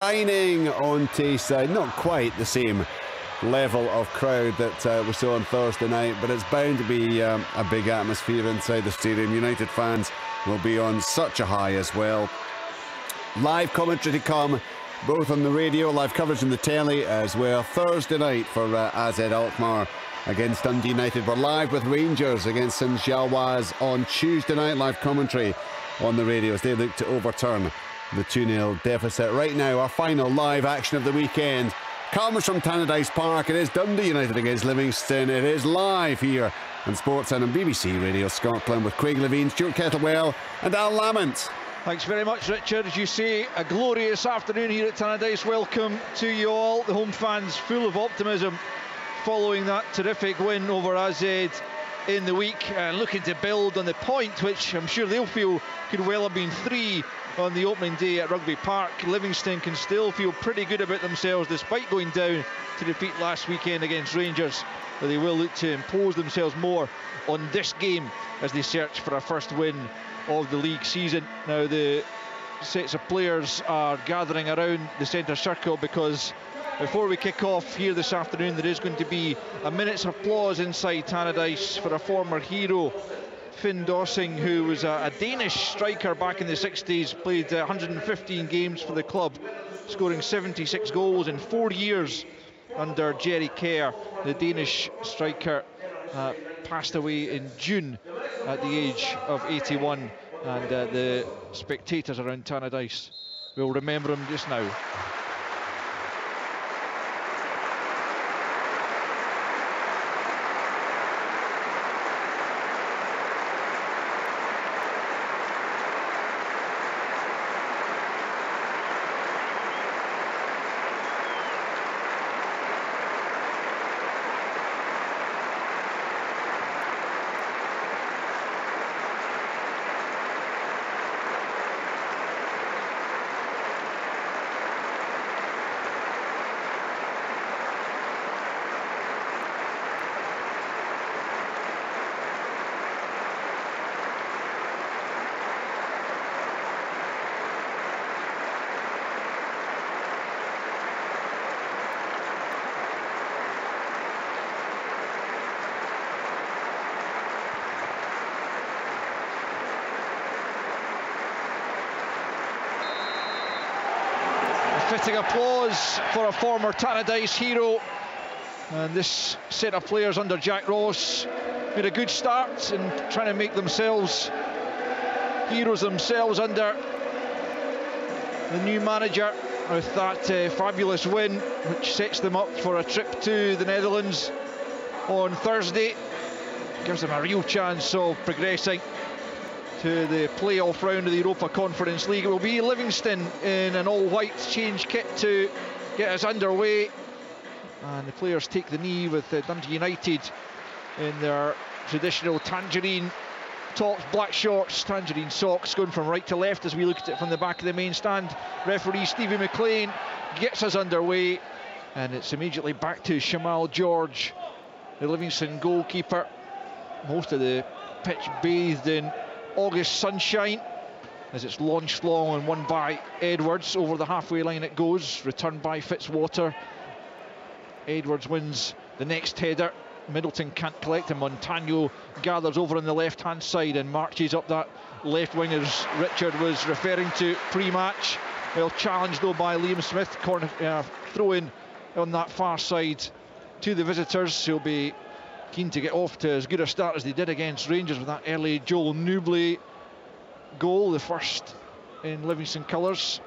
Shining on Tayside, not quite the same level of crowd that we saw on Thursday night, but it's bound to be a big atmosphere inside the stadium. United fans will be on such a high as well. Live commentary to come, both on the radio, live coverage on the telly as well. Thursday night for AZ Alkmaar against Dundee United. We're live with Rangers against St Jalwaz on Tuesday night. Live commentary on the radio as they look to overturn the 2-0 deficit. Right now, our final live action of the weekend comes from Tannadice Park. It is Dundee United against Livingston. It is live here on Sportsline and BBC Radio Scotland with Craig Levine, Stuart Kettlewell and Al Lamont. Thanks very much, Richard. As you say, a glorious afternoon here at Tannadice. Welcome to you all. The home fans full of optimism following that terrific win over AZ in the week, and looking to build on the point, which I'm sure they'll feel could well have been 3 on the opening day at Rugby Park. Livingston can still feel pretty good about themselves despite going down to defeat last weekend against Rangers, but they will look to impose themselves more on this game as they search for a first win of the league season. Now the sets of players are gathering around the centre circle, because before we kick off here this afternoon there is going to be a minute's applause inside Tannadice for a former hero, Finn Dossing, who was a Danish striker back in the 60s, played 115 games for the club, scoring 76 goals in 4 years under Jerry Kerr. The Danish striker passed away in June at the age of 81, and the spectators around Tannadice will remember him just now. Fitting applause for a former Tannadice hero, and this set of players under Jack Ross made a good start in trying to make themselves heroes themselves under the new manager with that fabulous win, which sets them up for a trip to the Netherlands on Thursday. Gives them a real chance of progressing to the playoff round of the Europa Conference League. It will be Livingston in an all-white change kit to get us underway, and the players take the knee with Dundee United in their traditional tangerine tops, black shorts, tangerine socks, going from right to left as we look at it from the back of the main stand. Referee Stevie McLean gets us underway, and it's immediately back to Shamal George, the Livingston goalkeeper. Most of the pitch bathed in August sunshine as it's launched long and won by Edwards. Over the halfway line it goes, returned by Fitzwater. Edwards wins the next header. Middleton can't collect, and Montano gathers over on the left hand side and marches up that left wing as Richard was referring to pre-match. Well challenged though by Liam Smith. Corner throw in on that far side to the visitors. He'll be keen to get off to as good a start as they did against Rangers with that early Joel Newbley goal, the first in Livingston colours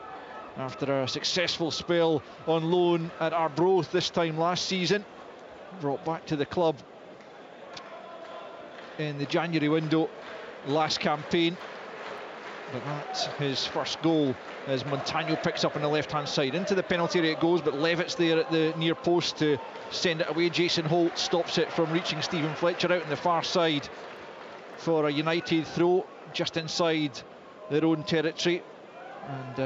after a successful spell on loan at Arbroath this time last season. Brought back to the club in the January window last campaign, but that's his first goal as Montano picks up on the left hand side. Into the penalty area it goes, but Levitt's there at the near post to send it away. Jason Holt stops it from reaching Stephen Fletcher out on the far side for a United throw just inside their own territory. And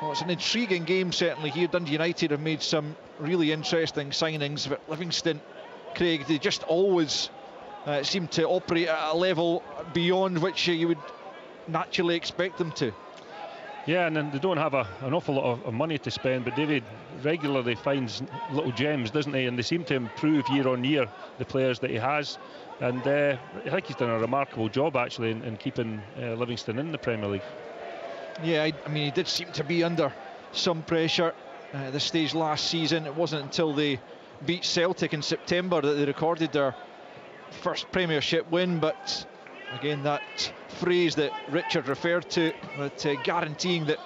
well, it's an intriguing game certainly here. Dundee United have made some really interesting signings, but Livingston, Craig, they just always seem to operate at a level beyond which you would naturally expect them to. Yeah, and then they don't have an awful lot of money to spend, but David regularly finds little gems, doesn't he? And they seem to improve year on year, the players that he has. And I think he's done a remarkable job, actually, in keeping Livingston in the Premier League. Yeah, I mean, he did seem to be under some pressure at this stage last season. It wasn't until they beat Celtic in September that they recorded their first Premiership win, but again, that phrase that Richard referred to, that guaranteeing that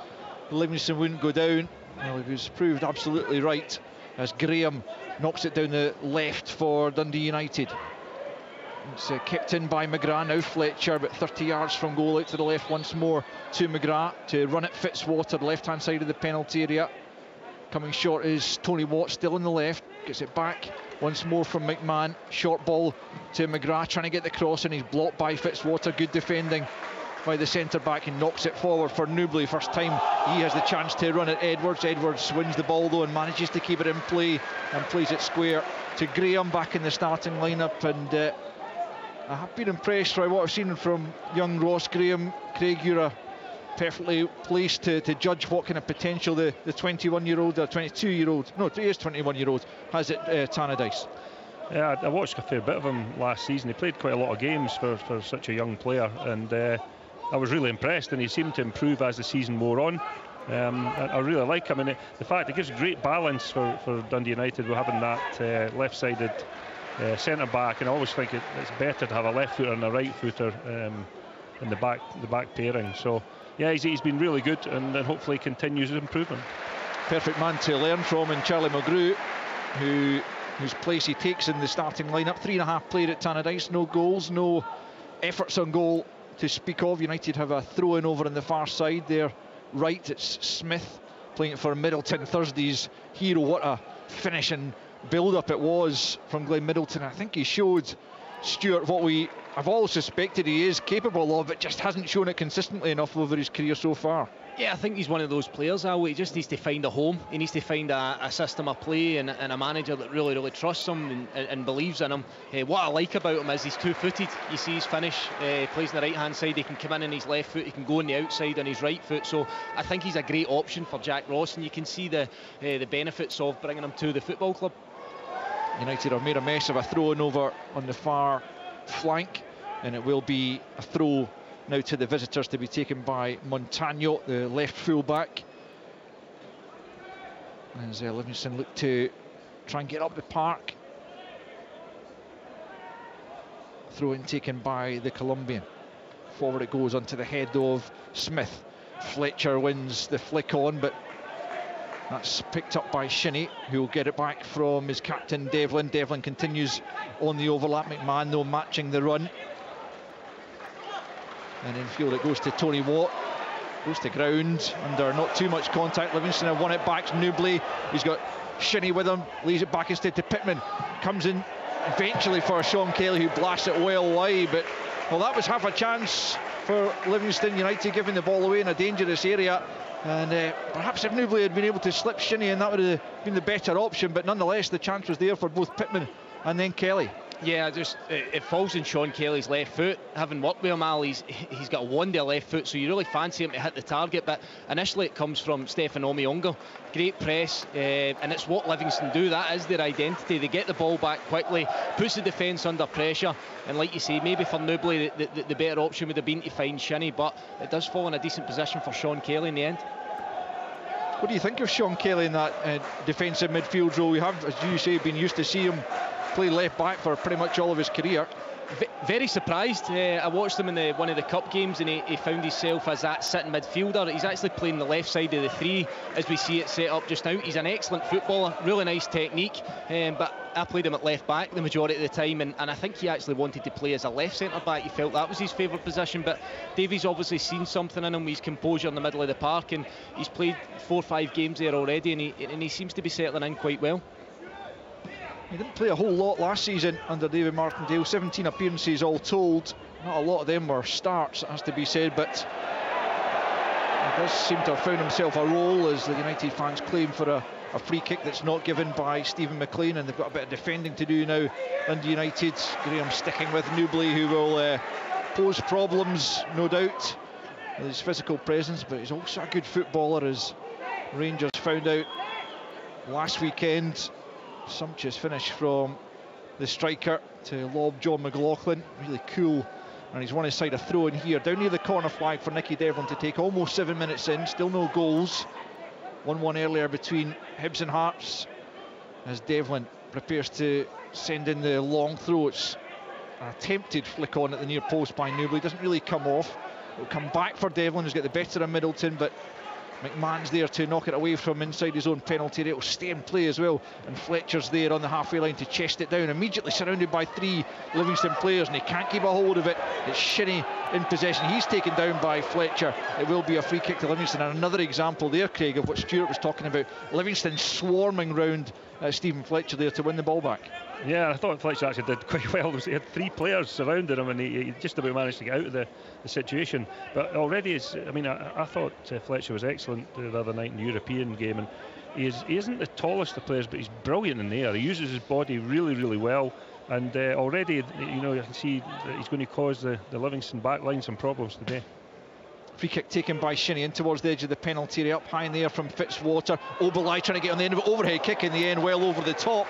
Livingston wouldn't go down, well, he was proved absolutely right as Graham knocks it down the left for Dundee United. It's kept in by McGrath, now Fletcher, but 30 yards from goal, out to the left once more to McGrath to run it Fitzwater, the left-hand side of the penalty area. Coming short is Tony Watt, still on the left, gets it back once more from McMahon. Short ball to McGrath, trying to get the cross, and he's blocked by Fitzwater. Good defending by the centre-back, and knocks it forward for Newbley. First time he has the chance to run at Edwards. Edwards wins the ball though and manages to keep it in play and plays it square to Graham, back in the starting lineup. And I have been impressed by what I've seen from young Ross Graham. Craig, you're a perfectly placed to judge what kind of potential the 21-year-old or 22-year-old, no, he is 21-year-old, has at Tannadice. Yeah, I watched a fair bit of him last season. He played quite a lot of games for such a young player, and I was really impressed, and he seemed to improve as the season wore on. I really like him, and the fact it gives great balance for Dundee United. We're having that left-sided centre-back, and I always think it's better to have a left footer and a right footer in the back pairing. So yeah, he's been really good, and hopefully continues his improvement. Perfect man to learn from in Charlie Mulgrew, whose place he takes in the starting lineup. 3.5 played at Tannadice, no goals, no efforts on goal to speak of. United have a throw-in over on the far side there. Right, it's Smith playing for Middleton, Thursday's hero. What a finishing build-up it was from Glenn Middleton. I think he showed Stuart what we have all suspected he is capable of, but just hasn't shown it consistently enough over his career so far. Yeah, I think he's one of those players, Al. He just needs to find a home. He needs to find a system of play and a manager that really trusts him and believes in him. What I like about him is he's two-footed. You see his finish, plays on the right-hand side. He can come in on his left foot, he can go on the outside on his right foot. So I think he's a great option for Jack Ross, and you can see the benefits of bringing him to the football club. United have made a mess of a throw-in over on the far flank, and it will be a throw now to the visitors, to be taken by Montano, the left full-back. As Livingston look to try and get up the park. Throw-in taken by the Colombian. Forward it goes onto the head of Smith. Fletcher wins the flick on, but that's picked up by Shinnie, who will get it back from his captain Devlin. Devlin continues on the overlap. McMahon though matching the run. And infield it goes to Tony Watt. Goes to ground under not too much contact. Livingston have won it back to Newbley. He's got Shinnie with him. Leaves it back instead to Pittman. Comes in eventually for Sean Kelly, who blasts it well wide. But well, that was half a chance for Livingston United, giving the ball away in a dangerous area. And perhaps if Newbley had been able to slip Shinnie in, that would have been the better option. But nonetheless, the chance was there for both Pittman and then Kelly. Yeah, just it falls in Sean Kelly's left foot. Having worked with him, Al, he's got a wonder left foot, so you really fancy him to hit the target. But initially it comes from Stefan Omiongo. Great press, and it's what Livingston do. That is their identity. They get the ball back quickly, puts the defence under pressure, and like you say, maybe for Newbley the better option would have been to find Shinnie, but it does fall in a decent position for Sean Kelly in the end. What do you think of Sean Kelly in that defensive midfield role? We have, as you say, been used to see him play left back for pretty much all of his career. Very surprised. I watched him in one of the cup games, and he found himself as that sitting midfielder. He's actually playing the left side of the three as we see it set up just now. He's an excellent footballer, really nice technique, but I played him at left back the majority of the time, and I think he actually wanted to play as a left centre back. He felt that was his favourite position, but Davies obviously seen something in him. His composure in the middle of the park, and he's played 4 or 5 games there already, and he seems to be settling in quite well. He didn't play a whole lot last season under David Martindale. 17 appearances all told. Not a lot of them were starts, it has to be said, but he does seem to have found himself a role, as the United fans claim, for a free kick that's not given by Stephen McLean, and they've got a bit of defending to do now under United. Graham sticking with Newbley, who will pose problems, no doubt. with his physical presence, but he's also a good footballer, as Rangers found out last weekend. Sumptuous finish from the striker to lob John McLaughlin, really cool, and he's won his side a throw in here, down near the corner flag for Nicky Devlin to take. Almost 7 minutes in, still no goals. 1-1 earlier between Hibs and Hearts, as Devlin prepares to send in the long throw. It's an attempted flick on at the near post by Newbley, doesn't really come off. It'll come back for Devlin, who's got the better of Middleton, but McMahon's there to knock it away from inside his own penalty area. It'll stay in play as well, and Fletcher's there on the halfway line to chest it down, immediately surrounded by 3 Livingston players, and he can't keep a hold of it. It's Shinnie in possession, he's taken down by Fletcher. It will be a free kick to Livingston, and another example there, Craig, of what Stuart was talking about. Livingston swarming round Stephen Fletcher there to win the ball back. Yeah, I thought Fletcher actually did quite well. He had 3 players surrounding him, and he just about managed to get out of the situation. But already, I thought Fletcher was excellent the other night in the European game, and he isn't the tallest of players, but he's brilliant in the air. He uses his body really, really well, and already, you can see that he's going to cause the Livingston back line some problems today. Free kick taken by Shinnie in towards the edge of the penalty area, up high in the air from Fitzwater. Oberlai trying to get on the end of it, overhead kick in the end, well over the top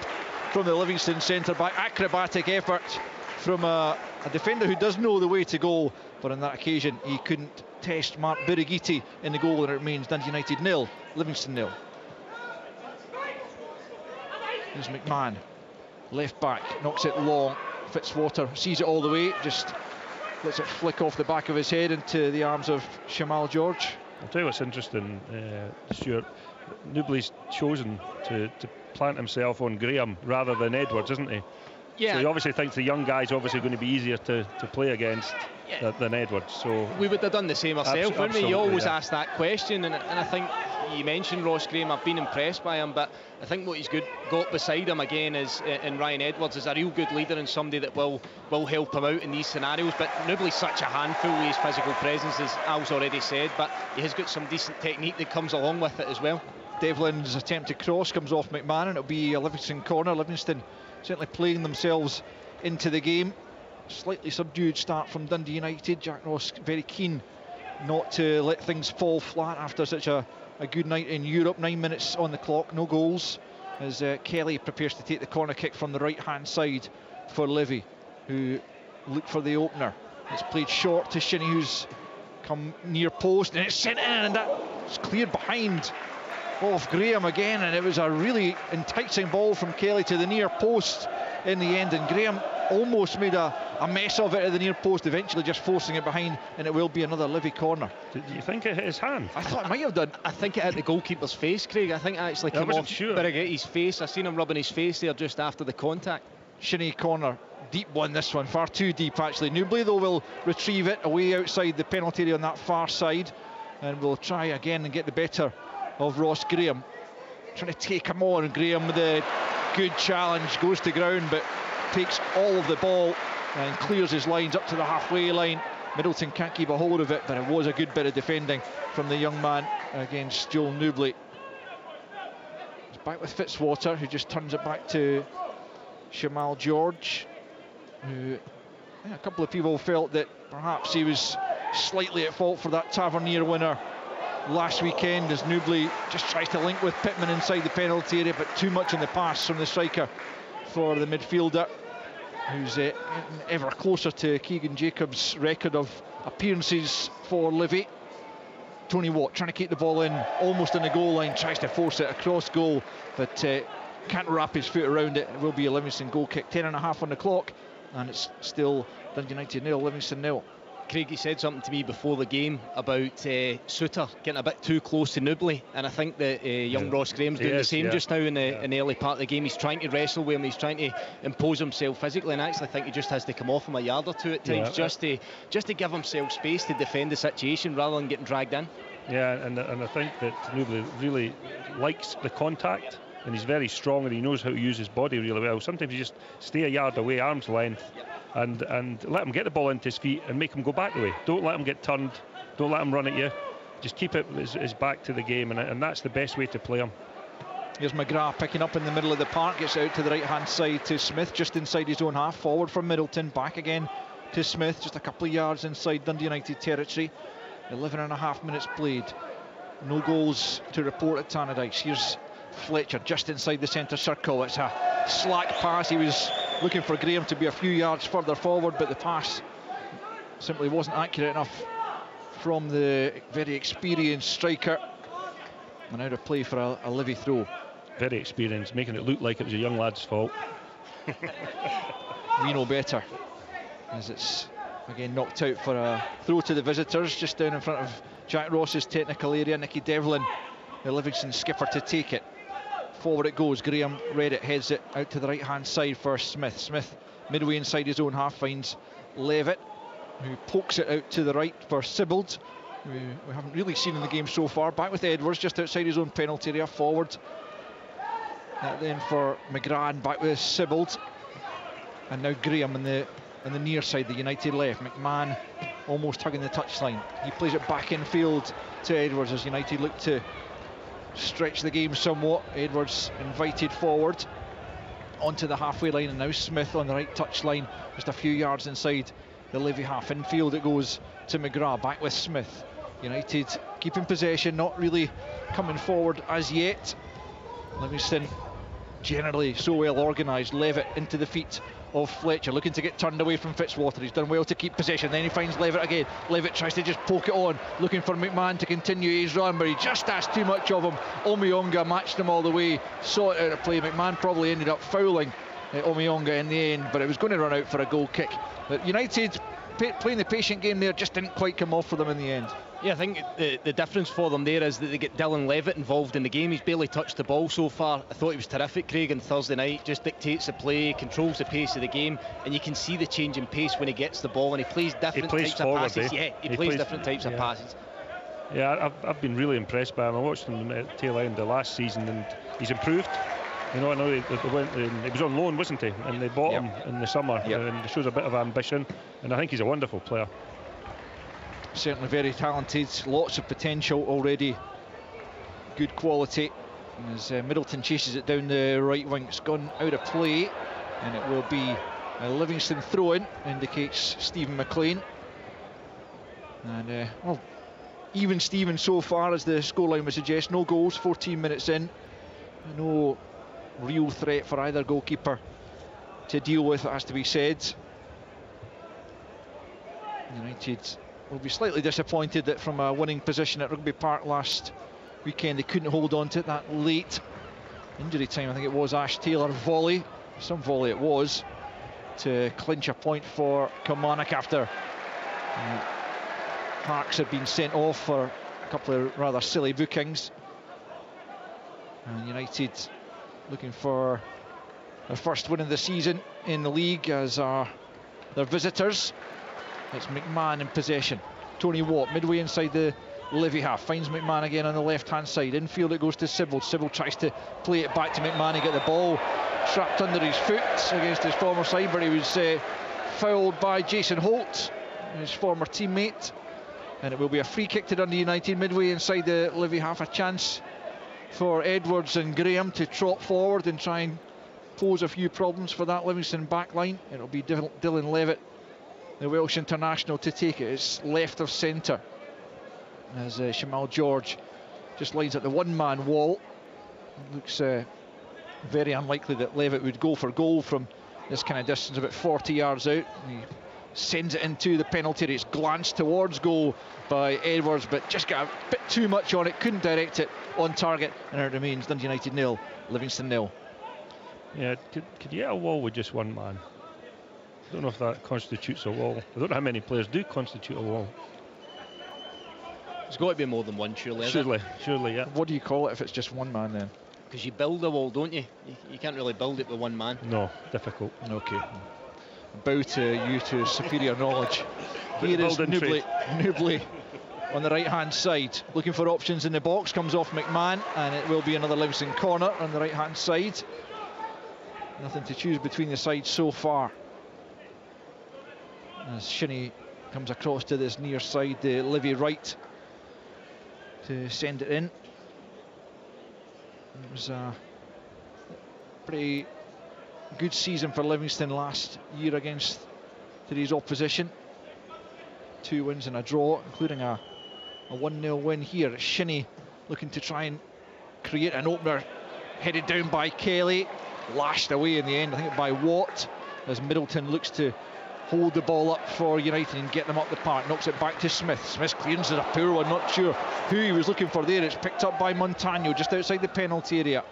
from the Livingston centre back. Acrobatic effort from a defender who does know the way to goal, but on that occasion he couldn't test Mark Birigiti in the goal, and it remains Dundee United 0, Livingston 0. Here's McMahon, left back, knocks it long. Fitzwater sees it all the way, just lets it flick off the back of his head into the arms of Shamal George. I'll tell you what's interesting, Stuart. Newbley's chosen to plant himself on Graham rather than Edwards, isn't he? Yeah. So he obviously thinks the young guy's obviously going to be easier to play against than Edwards. So we would have done the same ourselves, wouldn't we? You always ask that question, and I think you mentioned Ross Graham. I've been impressed by him, but I think what he's got beside him again is in Ryan Edwards is a real good leader and somebody that will help him out in these scenarios. But Newbley's such a handful with his physical presence, as Al's already said, but he has got some decent technique that comes along with it as well. Devlin's attempt to cross comes off McMahon, and it'll be a Livingston corner. Livingston certainly playing themselves into the game. Slightly subdued start from Dundee United. Jack Ross very keen not to let things fall flat after such a good night in Europe. 9 minutes on the clock, no goals, as Kelly prepares to take the corner kick from the right hand side for Livy, who looked for the opener. It's played short to Shinnie, who's come near post, and it's sent in, and that's cleared behind off Graham again, and it was a really enticing ball from Kelly to the near post in the end, and Graham almost made a mess of it at the near post, eventually just forcing it behind, and it will be another Livy corner. Did you think it hit his hand? I thought it might have done. I think it hit the goalkeeper's face, Craig. I think it actually came off Birigitti's face. I seen him rubbing his face there just after the contact. Shinnie corner, deep one, this one, far too deep actually. Newbley though will retrieve it away outside the penalty area on that far side, and will try again and get the better of Ross Graham, trying to take him on. Graham with a good challenge, goes to ground but takes all of the ball and clears his lines up to the halfway line. Middleton can't keep a hold of it, but it was a good bit of defending from the young man against Joel Newbley. It's back with Fitzwater, who just turns it back to Shamal George, who a couple of people felt that perhaps he was slightly at fault for that Tavernier winner last weekend, as Newbley just tries to link with Pittman inside the penalty area, but too much in the pass from the striker for the midfielder, who's ever closer to Keegan Jacobs' record of appearances for Livy. Tony Watt trying to keep the ball in, almost in the goal line, tries to force it across goal, but can't wrap his foot around it. It will be a Livingston goal kick. 10.5 on the clock, and it's still Dundee United 0, Livingston 0. Craig, you said something to me before the game about Suter getting a bit too close to Newbley, and I think that young Ross Graham's doing the same just now in the early part of the game. He's trying to wrestle with him, he's trying to impose himself physically, and I actually think he just has to come off him a yard or two at times, just to give himself space to defend the situation rather than getting dragged in. Yeah, and I think that Newbley really likes the contact, and he's very strong, and he knows how to use his body really well. Sometimes you just stay a yard away, arm's length, and let him get the ball into his feet and make him go back the way. Don't let him get turned, don't let him run at you, just keep it his back to the game, and that's the best way to play him. Here's McGrath picking up in the middle of the park, gets out to the right hand side to Smith, just inside his own half, forward from Middleton, back again to Smith, just a couple of yards inside Dundee United territory. 11.5 minutes played. No goals to report at Tannadice. Here's Fletcher just inside the centre circle. It's a slack pass. He was looking for Graham to be a few yards further forward, but the pass simply wasn't accurate enough from the very experienced striker. And out of play for a Livy throw. Very experienced, making it look like it was a young lad's fault. We know better, as it's again knocked out for a throw to the visitors, just down in front of Jack Ross's technical area. Nicky Devlin, the Livingston skipper, to take it. Forward it goes. Graham read it, heads it out to the right hand side for Smith. Smith midway inside his own half finds Levitt, who pokes it out to the right for Sibbald, who we haven't really seen in the game so far. Back with Edwards just outside his own penalty area, forward. Then for McGrath, and back with Sibbald. And now Graham on the near side, the United left. McMahon almost hugging the touchline. He plays it back in field to Edwards as United look to stretch the game somewhat. Edwards invited forward onto the halfway line, and now Smith on the right touchline, just a few yards inside the Livy half. Infield it goes to McGrath, back with Smith. United keeping possession, not really coming forward as yet. Livingston generally so well organised. Levitt into the feet of Fletcher, looking to get turned away from Fitzwater. He's done well to keep possession, then he finds Levitt again. Levitt tries to just poke it on, looking for McMahon to continue his run, but he just asked too much of him. Omiyonga matched him all the way, saw it out of play. McMahon probably ended up fouling Omiyonga in the end, but it was going to run out for a goal kick. But United playing the patient game there just didn't quite come off for them in the end. Yeah, I think the difference for them there is that they get Dylan Levitt involved in the game. He's barely touched the ball so far. I thought he was terrific, Craig, on Thursday night. Just dictates the play, controls the pace of the game, and you can see the change in pace when he gets the ball, and he plays different types of passes. Yeah, he plays different types of passes. Yeah, I've been really impressed by him. I watched him at the tail end of last season, and he's improved. You know, I know he was on loan, wasn't he? And they bought him in the summer, and it shows a bit of ambition, and I think he's a wonderful player. Certainly very talented, lots of potential already, good quality. And as Middleton chases it down the right wing, it's gone out of play, and it will be a Livingston throw-in, indicates Stephen McLean. And well, even Stephen so far, as the scoreline would suggest. No goals, 14 minutes in, no real threat for either goalkeeper to deal with, it has to be said. United will be slightly disappointed that from a winning position at Rugby Park last weekend they couldn't hold on to it. That late injury time, I think it was Ash Taylor volley, some volley it was, to clinch a point for Kilmarnock after Parks had been sent off for a couple of rather silly bookings. And United looking for their first win of the season in the league as are their visitors. It's McMahon in possession. Tony Watt midway inside the Livy half, finds McMahon again on the left hand side. Infield it goes to Sibbald. Sibbald tries to play it back to McMahon. He got the ball trapped under his foot against his former side, but he was fouled by Jason Holt, his former teammate, and it will be a free kick to Dundee United midway inside the Livy half. A chance for Edwards and Graham to trot forward and try and pose a few problems for that Livingston back line. It'll be Dylan Levitt, the Welsh international, to take it. It's left of centre as Shamal George just lines at the one-man wall. It looks very unlikely that Levitt would go for goal from this kind of distance, about 40 yards out. He sends it into the penalty area. It's glanced towards goal by Edwards, but just got a bit too much on it, couldn't direct it on target, and it remains Dundee United 0, Livingston 0. Yeah, could you get a wall with just one man? I don't know if that constitutes a wall. I don't know how many players do constitute a wall. There's got to be more than one, surely. Surely, yeah. What do you call it if it's just one man then? Because you build a wall, don't you? You can't really build it with one man. No, difficult. Okay. Bow to you to superior knowledge. Here is Newbley on the right hand side, looking for options in the box, comes off McMahon, and it will be another Livingston corner on the right hand side. Nothing to choose between the sides so far. As Shinnie comes across to this near side, the Livy right, to send it in. It was a pretty good season for Livingston last year against today's opposition. 2 wins and a draw, including a a 1-0 win here. It's Shinnie looking to try and create an opener, headed down by Kelly, lashed away in the end, I think by Watt, as Middleton looks to hold the ball up for United and get them up the park. Knocks it back to Smith. Smith's clearance is a poor one, not sure who he was looking for there. It's picked up by Montano just outside the penalty area.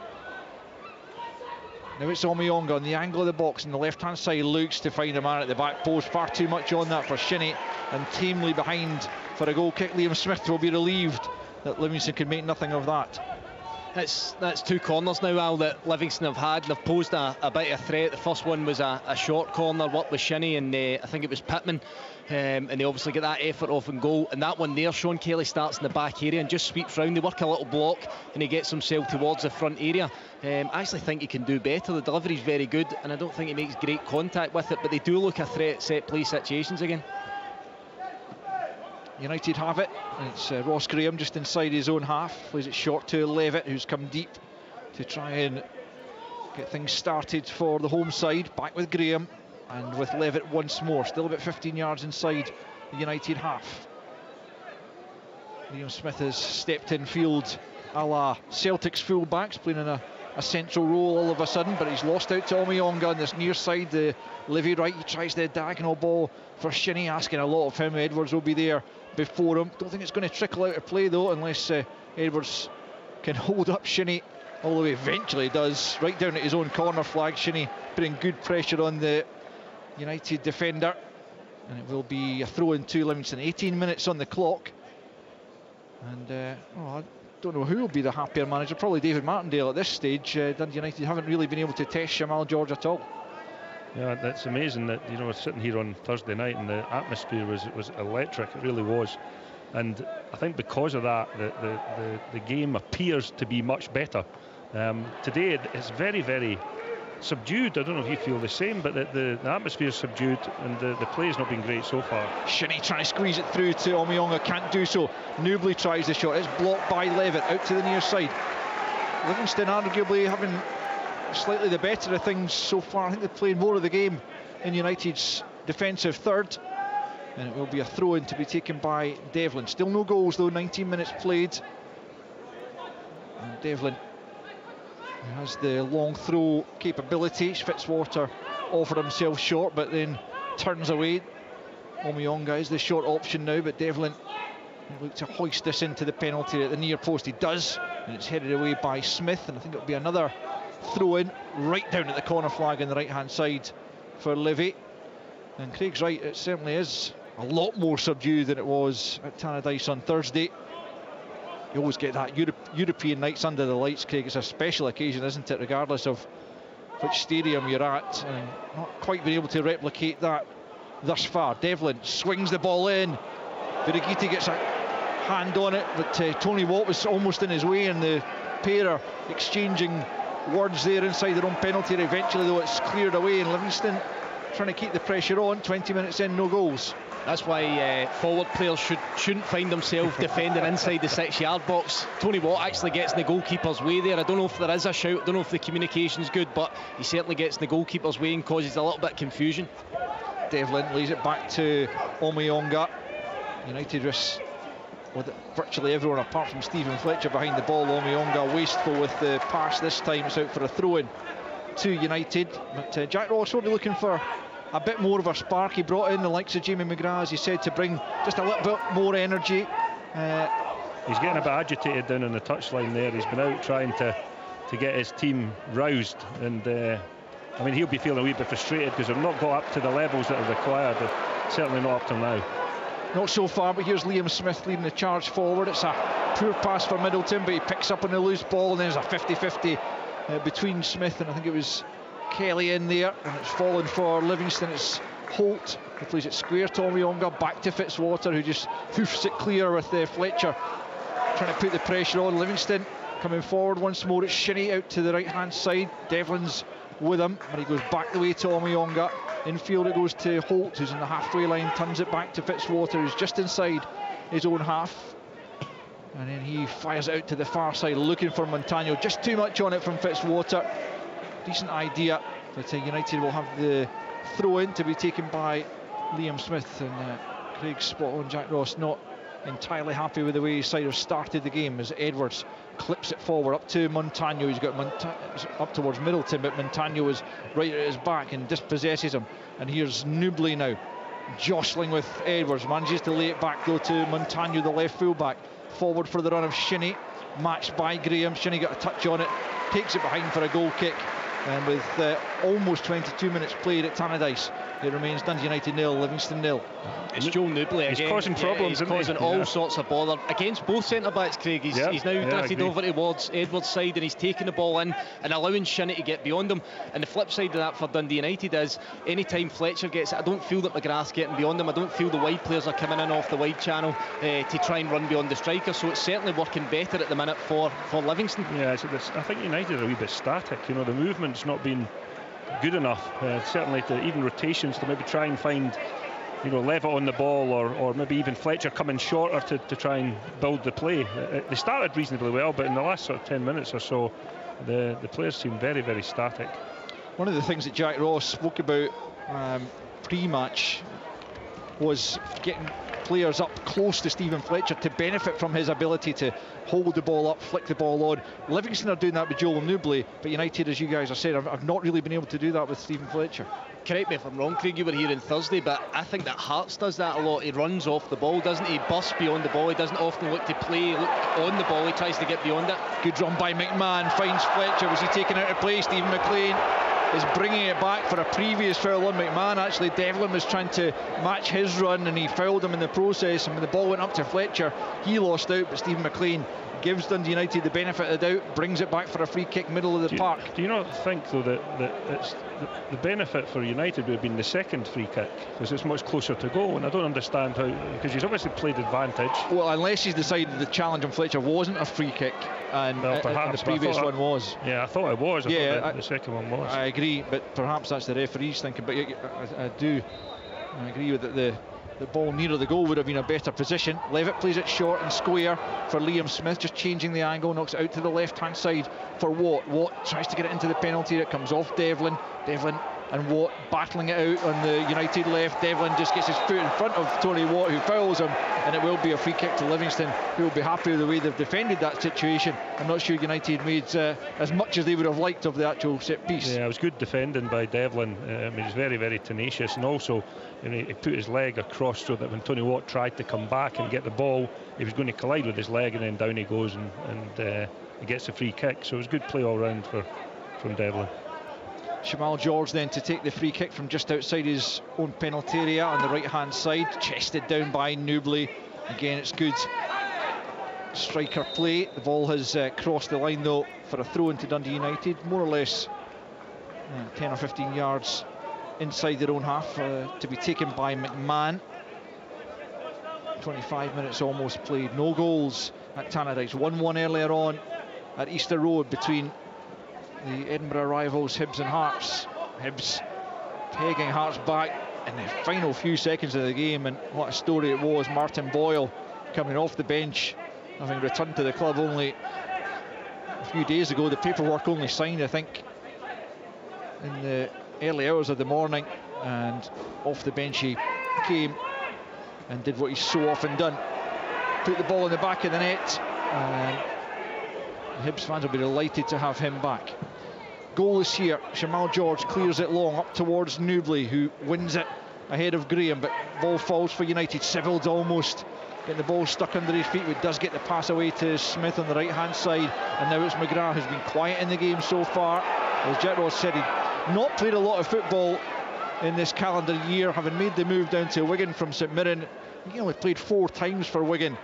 Now it's Omiyonga on the angle of the box on the left hand side, looks to find a man at the back post. Far too much on that for Shinnie, and tamely behind for a goal kick. Liam Smith will be relieved that Livingston could make nothing of that. That's 2 corners now, Al, that Livingston have had. They've posed a bit of a threat. The first one was a short corner, worked with Shinnie, and I think it was Pittman, and they obviously get that effort off and goal. And that one there, Sean Kelly starts in the back area and just sweeps round. They work a little block and he gets himself towards the front area. I actually think he can do better. The delivery's very good, and I don't think he makes great contact with it, but they do look a threat set play situations again. United have it, and it's Ross Graham just inside his own half, plays it short to Levitt, who's come deep to try and get things started for the home side. Back with Graham, and with Levitt once more, still about 15 yards inside the United half. Liam Smith has stepped in field a la Celtic's full-backs, playing in a central role all of a sudden, but he's lost out to Omiyonga on this near side. The Livy right, he tries the diagonal ball for Shinnie, asking a lot of him. Edwards will be there before him. Don't think it's going to trickle out of play though, unless Edwards can hold up Shinnie, although he eventually does, right down at his own corner flag. Shinnie putting good pressure on the United defender, and it will be a throw in to Livingston. 18 minutes on the clock, and I don't know who will be the happier manager. Probably David Martindale at this stage. Dundee United haven't really been able to test Jamal George at all. Yeah, that's amazing that, you know, sitting here on Thursday night and the atmosphere was electric. It really was, and I think because of that, the game appears to be much better. Today it's very, very subdued. I don't know if you feel the same, but the atmosphere is subdued, and the play has not been great so far. Shinnie trying to squeeze it through to Omiyonga, can't do so. Newbley tries the shot, it's blocked by Levitt out to the near side. Livingston arguably having slightly the better of things so far. I think they've played more of the game in United's defensive third, and it will be a throw-in to be taken by Devlin. Still no goals though, 19 minutes played, and Devlin has the long throw capability. Fitzwater offered himself short, but then turns away. Omiyonga is the short option now, but Devlin looked to hoist this into the penalty at the near post. He does, and it's headed away by Smith, and I think it'll be another throw in right down at the corner flag on the right hand side for Livy. And Craig's right, it certainly is a lot more subdued than it was at Tannadice on Thursday. You always get that European nights under the lights, Craig. It's a special occasion, isn't it, regardless of which stadium you're at, and not quite been able to replicate that thus far. Devlin swings the ball in, Birighitti gets a hand on it, but Tony Watt was almost in his way, and the pair are exchanging words there inside their own penalty area. Eventually though it's cleared away, and Livingston trying to keep the pressure on. 20 minutes in, no goals. That's why forward players shouldn't find themselves defending inside the 6-yard box. Tony Watt actually gets in the goalkeeper's way there. I don't know if there is a shout, I don't know if the communication's good, but he certainly gets in the goalkeeper's way and causes a little bit of confusion. Devlin lays it back to Omiyonga. United with virtually everyone apart from Stephen Fletcher behind the ball. Omiyonga wasteful with the pass this time. It's out for a throw-in to United, but Jack Ross will be looking for a bit more of a spark. He brought in the likes of Jamie McGrath, as he said, to bring just a little bit more energy. He's getting a bit agitated down on the touchline there. He's been out trying to get his team roused, and I mean, he'll be feeling a wee bit frustrated because they've not got up to the levels that are required. They're certainly not up till now. Not so far, but here's Liam Smith leading the charge forward. It's a poor pass for Middleton, but he picks up on the loose ball, and there's a 50-50 between Smith and I think it was Kelly in there, and it's fallen for Livingston. It's Holt who plays it square to Omiyonga, back to Fitzwater, who just hoofs it clear with Fletcher trying to put the pressure on. Livingston coming forward once more. It's Shinnie out to the right hand side. Devlin's with him, and he goes back the way to Omiyonga. Infield it goes to Holt, who's in the halfway line, turns it back to Fitzwater, who's just inside his own half, and then he fires it out to the far side looking for Montano. Just too much on it from Fitzwater. Decent idea, but United will have the throw in to be taken by Liam Smith, and Craig's spot on. Jack Ross not entirely happy with the way his side have started the game as Edwards clips it forward up to Montano. He's got up towards Middleton, but Montano is right at his back and dispossesses him. And here's Newbley now, jostling with Edwards, manages to lay it back though to Montano, the left fullback. Forward for the run of Shinnie, matched by Graham. Shinnie got a touch on it, takes it behind for a goal kick. And with almost 22 minutes played at Tannadice, it remains Dundee United 0, Livingston 0. It's Joel Newbley again. He's causing problems, he's causing all sorts of bother against both centre-backs, Craig. He's now drifted over towards Edwards' side, and he's taking the ball in and allowing Shinnie to get beyond him. And the flip side of that for Dundee United is anytime Fletcher gets it, I don't feel that McGrath's getting beyond him. I don't feel the wide players are coming in off the wide channel to try and run beyond the striker. So it's certainly working better at the minute for Livingston. Yeah, so I think United are a wee bit static. You know, the movement's not been good enough, certainly to even rotations to maybe try and find, you know, Levitt on the ball, or maybe even Fletcher coming shorter to try and build the play. They started reasonably well, but in the last sort of 10 minutes or so, the players seem very, very static. One of the things that Jack Ross spoke about pre-match was getting players up close to Stephen Fletcher to benefit from his ability to hold the ball up, flick the ball on. Livingston are doing that with Joel Newbley, but United, as you guys have said, have not really been able to do that with Stephen Fletcher. Correct me if I'm wrong, Craig, you were here on Thursday, but I think that Hearts does that a lot. He runs off the ball, doesn't he? Busts beyond the ball. He doesn't often look to play, look on the ball. He tries to get beyond it. Good run by McMahon, finds Fletcher. Was he taken out of play? Stephen McLean is bringing it back for a previous foul on McMahon. Actually, Devlin was trying to match his run and he fouled him in the process, and when the ball went up to Fletcher, he lost out, but Stephen McLean gives Dundee United the benefit of the doubt, brings it back for a free kick middle of the park. Do you not think though that it's the benefit for United would have been the second free kick, because it's much closer to goal, and I don't understand how, because he's obviously played advantage. Well, unless he's decided the challenge on Fletcher wasn't a free kick, and, perhaps, and the previous one was. Yeah, I thought it was. I thought the second one was. I agree, but perhaps that's the referee's thinking. But I agree with that. The ball nearer the goal would have been a better position. Levitt plays it short and square for Liam Smith, just changing the angle, knocks it out to the left-hand side for Watt. Watt tries to get it into the penalty, it comes off Devlin. Devlin and Watt battling it out on the United left. Devlin just gets his foot in front of Tony Watt, who fouls him, and it will be a free kick to Livingston, who will be happy with the way they've defended that situation. I'm not sure United made as much as they would have liked of the actual set piece. Yeah, it was good defending by Devlin. I mean, he's very, very tenacious, and also, you know, he put his leg across so that when Tony Watt tried to come back and get the ball, he was going to collide with his leg, and then down he goes and he gets a free kick. So it was good play all round from Devlin. Shamal George then to take the free kick from just outside his own penalty area on the right hand side, chested down by Newbley. Again, it's good striker play. The ball has crossed the line though for a throw into Dundee United, more or less 10 or 15 yards inside their own half, to be taken by McMahon. 25 minutes almost played, no goals at Tannadice. 1-1 earlier on at Easter Road between the Edinburgh rivals Hibs and Hearts. Hibs pegging Hearts back in the final few seconds of the game, and what a story it was. Martin Boyle coming off the bench, having returned to the club only a few days ago. The paperwork only signed, I think, in the early hours of the morning, and off the bench he came and did what he's so often done, put the ball in the back of the net, and the Hibs fans will be delighted to have him back. Goal is here. Shamal George clears it long up towards Newbley, who wins it ahead of Graham, but ball falls for United. Sivild's almost getting the ball stuck under his feet, but does get the pass away to Smith on the right hand side, and now it's McGrath, who's been quiet in the game so far. As Jack Ross said, he'd not played a lot of football in this calendar year, having made the move down to Wigan from St Mirren. He only played 4 times for Wigan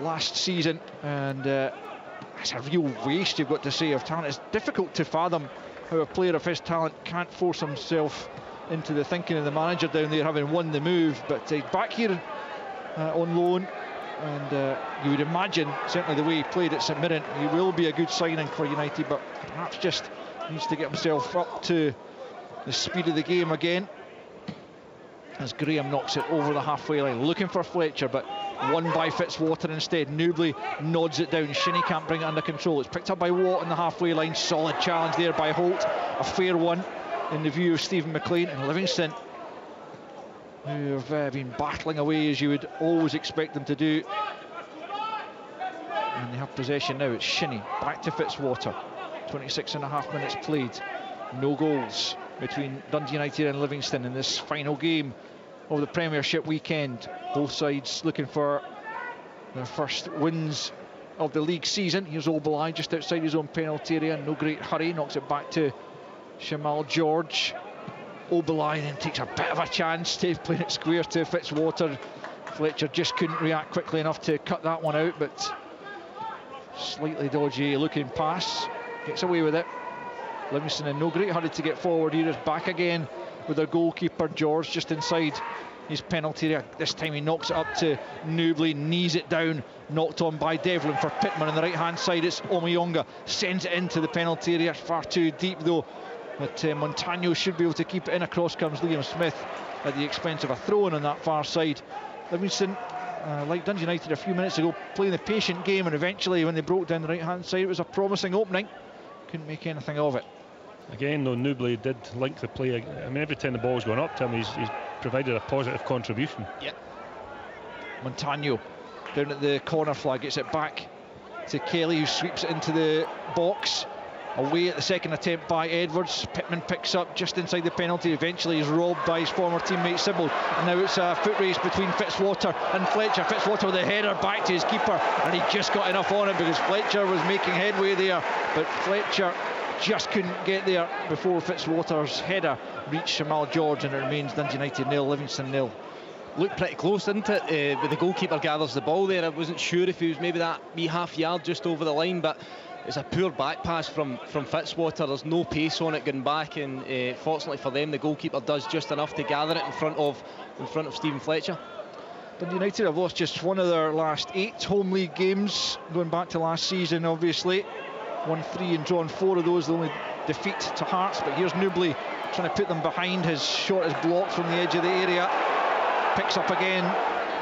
last season, and it's a real waste, you've got to say, of talent. It's difficult to fathom how a player of his talent can't force himself into the thinking of the manager down there, having won the move. But he's back here on loan, and you would imagine, certainly the way he played at St Mirren, he will be a good signing for United, but perhaps just needs to get himself up to the speed of the game again, as Graham knocks it over the halfway line, looking for Fletcher, but won by Fitzwater instead. Newbley nods it down. Shinnie can't bring it under control. It's picked up by Watt on the halfway line. Solid challenge there by Holt, a fair one in the view of Stephen McLean. And Livingston who have been battling away as you would always expect them to do. And they have possession now. It's Shinnie back to Fitzwater. 26.5 minutes played. No goals between Dundee United and Livingston in this final game of the Premiership weekend. Both sides looking for their first wins of the league season. Here's Obileye just outside his own penalty area. No great hurry. Knocks it back to Shamal George. Obileye then takes a bit of a chance to play it square to Fitzwater. Fletcher just couldn't react quickly enough to cut that one out, but slightly dodgy looking pass. Gets away with it. Livingston in no great hurry to get forward here. Is back again with their goalkeeper George just inside his penalty area. This time he knocks it up to Newbley, knees it down, knocked on by Devlin for Pittman on the right hand side. It's Omiyonga, sends it into the penalty area, far too deep though, but Montano should be able to keep it in. Across comes Liam Smith at the expense of a throw-in on that far side. Livingston, like Dundee United a few minutes ago, playing the patient game, and eventually when they broke down the right hand side it was a promising opening. Couldn't make anything of it. Again though, Newbley did link the play. I mean, every time the ball's gone up to him, he's provided a positive contribution. Yep. Montano down at the corner flag, gets it back to Kelly, who sweeps it into the box. Away at the second attempt by Edwards. Pittman picks up just inside the penalty. Eventually is robbed by his former teammate Sybil, and now it's a foot race between Fitzwater and Fletcher. Fitzwater with a header back to his keeper, and he just got enough on it because Fletcher was making headway there, but Fletcher just couldn't get there before Fitzwater's header reached Shamal George, and it remains Dundee United 0, Livingston 0. Looked pretty close, didn't it? But the goalkeeper gathers the ball there. I wasn't sure if he was maybe that wee half yard just over the line, but it's a poor back pass from Fitzwater. There's no pace on it going back, and fortunately for them, the goalkeeper does just enough to gather it in front of Stephen Fletcher. Dundee United have lost just one of their last 8 home league games, going back to last season obviously. 1-3 and drawn 4 of those, the only defeat to Hearts. But here's Newbley trying to put them behind. His shot is blocked from the edge of the area. Picks up again.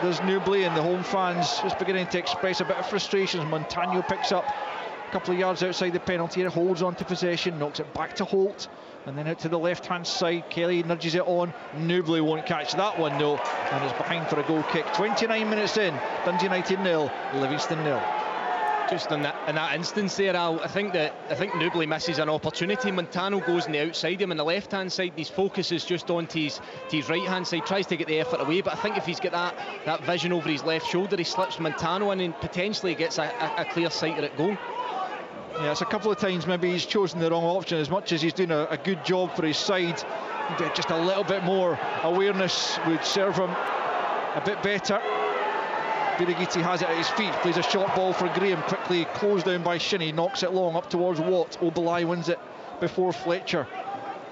There's Newbley, and the home fans just beginning to express a bit of frustration as Montano picks up a couple of yards outside the penalty area, holds on to possession, knocks it back to Holt, and then out to the left hand side. Kelly nudges it on. Newbley won't catch that one though, and is behind for a goal kick. 29 minutes in, Dundee United 0, Livingston 0. Just in that instance there, Al, I think Newbley misses an opportunity. Montano goes on the outside him on the left hand side. His focus is just onto his right hand side, tries to get the effort away, but I think if he's got that vision over his left shoulder, he slips Montano in and potentially gets a clear sighter at goal. Yeah, it's a couple of times maybe he's chosen the wrong option. As much as he's doing a good job for his side, just a little bit more awareness would serve him a bit better. Birigiti has it at his feet, plays a short ball for Graham, quickly closed down by Shinnie, knocks it long up towards Watt. Obileye wins it before Fletcher,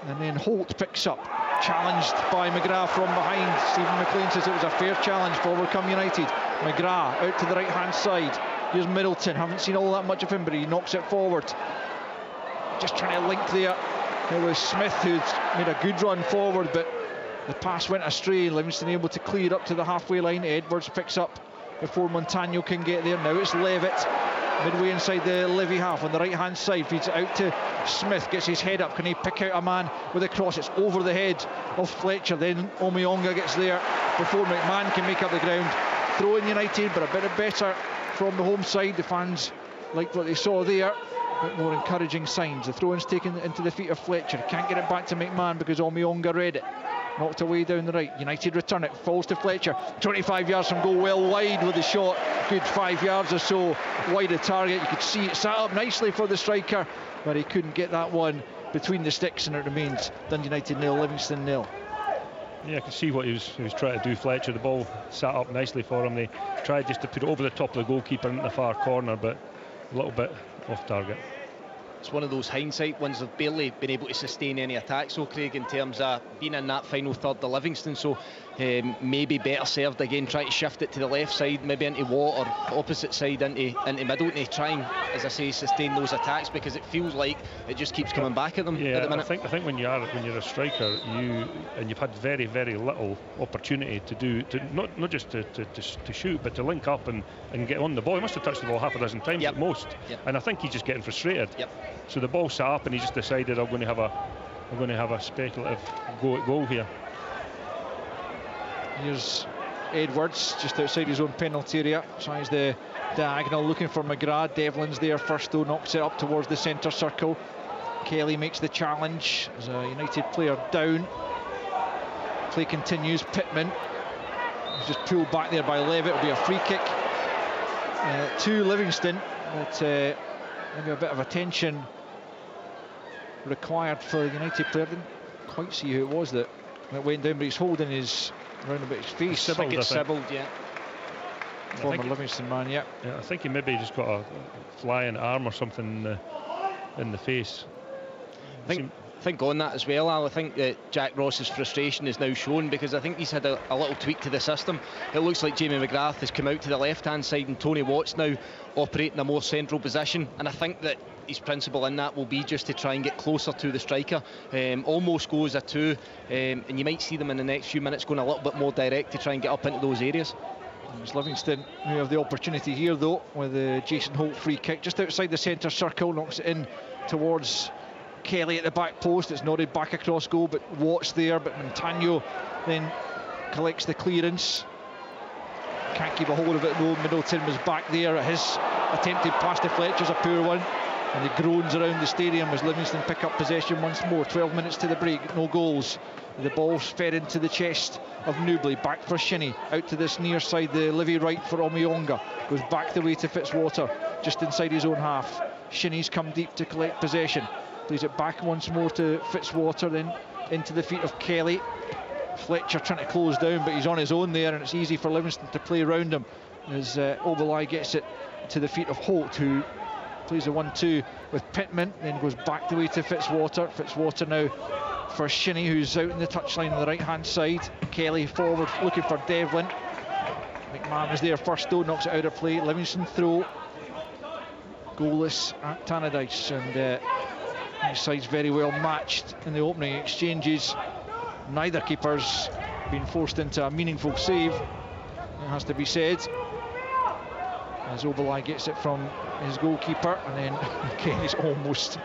and then Holt picks up, challenged by McGrath from behind. Stephen McLean says it was a fair challenge for Wycombe United. McGrath out to the right hand side. Here's Middleton, haven't seen all that much of him, but he knocks it forward. Just trying to link there. It was Smith who'd made a good run forward, but the pass went astray. Livingston able to clear up to the halfway line. Edwards picks up before Montano can get there. Now it's Levitt, midway inside the Livy half on the right hand side, feeds it out to Smith, gets his head up. Can he pick out a man with a cross? It's over the head of Fletcher. Then Omiyonga gets there before McMahon can make up the ground. Throw in United, but a bit better from the home side. The fans liked what they saw there. A bit more encouraging signs. The throw-in's taken into the feet of Fletcher. Can't get it back to McMahon because Omiyonga read it. Knocked away down the right. United return it. Falls to Fletcher. 25 yards from goal. Well wide with the shot. Good 5 yards or so wide of target. You could see it sat up nicely for the striker, but he couldn't get that one between the sticks, and it remains Dundee United 0, Livingston 0. Yeah, I could see what he was trying to do, Fletcher. The ball sat up nicely for him. They tried just to put it over the top of the goalkeeper into the far corner, but a little bit off target. It's one of those hindsight ones. They've barely been able to sustain any attacks, so Craig, in terms of being in that final third of Livingston, so maybe better served again, try to shift it to the left side, maybe into Watt, or opposite side into Middleton, to try and, as I say, sustain those attacks, because it feels like it just keeps coming back at them at the minute. I think when you're a striker, you've had very, very little opportunity not just to shoot, but to link up and get on the ball. He must have touched the ball half a dozen times at most, and I think he's just getting frustrated. So the ball sat up, and he just decided, I'm going to have a speculative go at goal here. Here's Edwards just outside his own penalty area, tries the diagonal looking for McGrath. Devlin's there first though, knocks it up towards the centre circle. Kelly makes the challenge. There's a United player down. Play continues. Pittman is just pulled back there by Levitt. It'll be a free kick to Livingston, but maybe a bit of attention required for the United player. Didn't quite see who it was that went down, but he's holding his round about his face. I think it's Sybil, yeah. Former Livingston man, yeah. I think he maybe just got a flying arm or something in the face. I think on that as well, Al, I think that Jack Ross's frustration is now shown, because I think he's had a little tweak to the system. It looks like Jamie McGrath has come out to the left-hand side and Tony Watt's now operating a more central position, and I think that his principle in that will be just to try and get closer to the striker. Almost goes a 2, and you might see them in the next few minutes going a little bit more direct to try and get up into those areas. It's Livingston who have the opportunity here though, with the Jason Holt free kick just outside the centre circle, knocks it in towards Kelly at the back post. It's nodded back across goal, but Watt's there, but Montano then collects the clearance. Can't keep a hold of it though. Middleton was back there. His attempted pass to Fletcher's a poor one, and the groans around the stadium as Livingston pick up possession once more. 12 minutes to the break, no goals. The ball's fed into the chest of Newbley, back for Shinnie, out to this near side, the Livy right for Omiyonga, goes back the way to Fitzwater, just inside his own half. Shinnie's come deep to collect possession, plays it back once more to Fitzwater, then into the feet of Kelly. Fletcher trying to close down, but he's on his own there, and it's easy for Livingston to play around him as Obalai gets it to the feet of Holt, who plays a 1-2 with Pittman, then goes back the way to Fitzwater. Fitzwater now for Shinnie, who's out in the touchline on the right hand side. Kelly forward looking for Devlin. McMahon is there first though, knocks it out of play. Livingston throw, goalless at Tannadice, and these sides very well matched in the opening exchanges. Neither keeper's been forced into a meaningful save, it has to be said, as Obalai gets it from his goalkeeper, and then again he's almost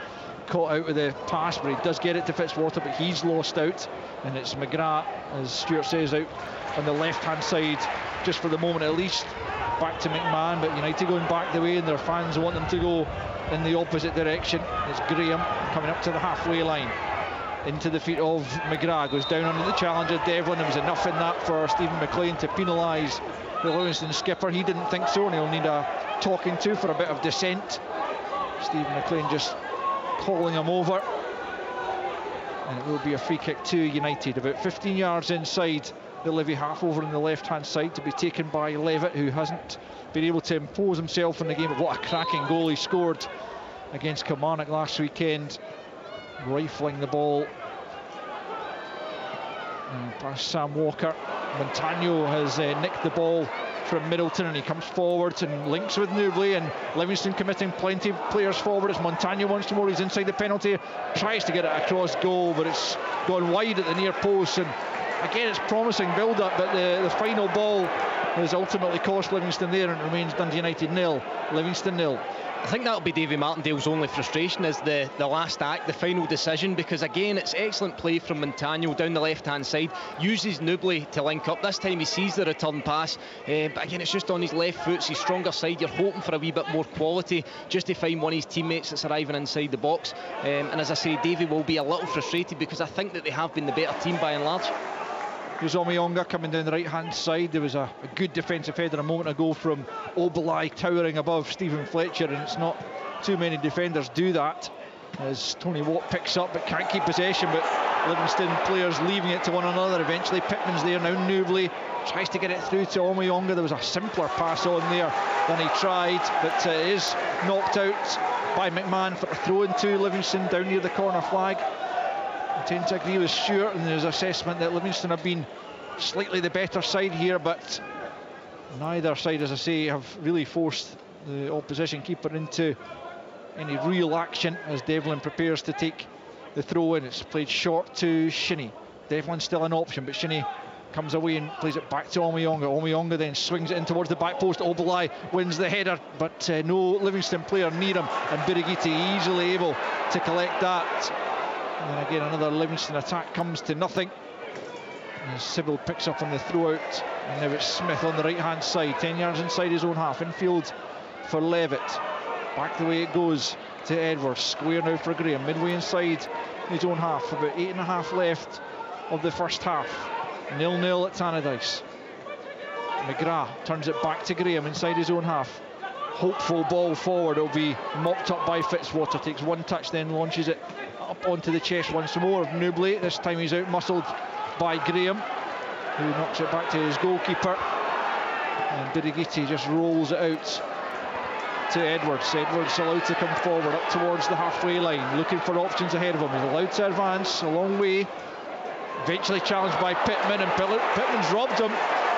caught out with the pass, but he does get it to Fitzwater, but he's lost out, and it's McGrath, as Stuart says, out on the left hand side just for the moment at least. Back to McMahon, but United going back the way, and their fans want them to go in the opposite direction. It's Graham coming up to the halfway line, into the feet of McGrath, goes down under the challenger Devlin. There was enough in that for Stephen McLean to penalise the Livingston skipper. He didn't think so, and he'll need a talking to for a bit of dissent. Stephen McLean just calling him over, and it will be a free kick to United, about 15 yards inside the Livy half, over on the left hand side, to be taken by Levitt, who hasn't been able to impose himself in the game. But what a cracking goal he scored against Kilmarnock last weekend, rifling the ball past Sam Walker. Montano has nicked the ball from Middleton, and he comes forward and links with Newbley, and Livingston committing plenty of players forward. It's Montano once more, he's inside the penalty, tries to get it across goal, but it's gone wide at the near post, and again it's promising build-up, but the final ball has ultimately cost Livingston there, and it remains Dundee United 0, Livingston 0. I think that'll be Davy Martindale's only frustration, is the last act, the final decision, because again it's excellent play from Montano down the left hand side, uses Newbley to link up. This time he sees the return pass, but again it's just on his left foot, it's his stronger side. You're hoping for a wee bit more quality just to find one of his teammates that's arriving inside the box, and as I say, Davy will be a little frustrated, because I think that they have been the better team by and large. Here's Omiyonga coming down the right hand side. There was a good defensive header a moment ago from Obalai towering above Stephen Fletcher, and it's not too many defenders do that, as Tony Watt picks up but can't keep possession, but Livingston players leaving it to one another. Eventually Pittman's there, now Newbley tries to get it through to Omiyonga. There was a simpler pass on there than he tried, but it is knocked out by McMahon for a throw into Livingston down near the corner flag. I tend to agree with Stuart in his assessment that Livingston have been slightly the better side here, but neither side, as I say, have really forced the opposition keeper into any real action, as Devlin prepares to take the throw in. It's played short to Shinnie. Devlin's still an option, but Shinnie comes away and plays it back to Omiyonga. Omiyonga then swings it in towards the back post. Obalai wins the header, but no Livingston player near him, and Birigiti easily able to collect that. And then again another Livingston attack comes to nothing. As Sybil picks up on the throw out, and now it's Smith on the right hand side, 10 yards inside his own half, infield for Levitt. Back the way it goes to Edwards, square now for Graham, midway inside his own half, about 8.5 left of the first half. 0-0 at Tannadice. McGrath turns it back to Graham inside his own half. Hopeful ball forward, it'll be mopped up by Fitzwater, takes one touch, then launches it up onto the chest once more of Newbley. This time he's out muscled by Graham, who knocks it back to his goalkeeper, and Birighitti just rolls it out to Edwards. Edwards allowed to come forward up towards the halfway line, looking for options ahead of him. He's allowed to advance a long way, eventually challenged by Pittman, and Pittman's robbed him.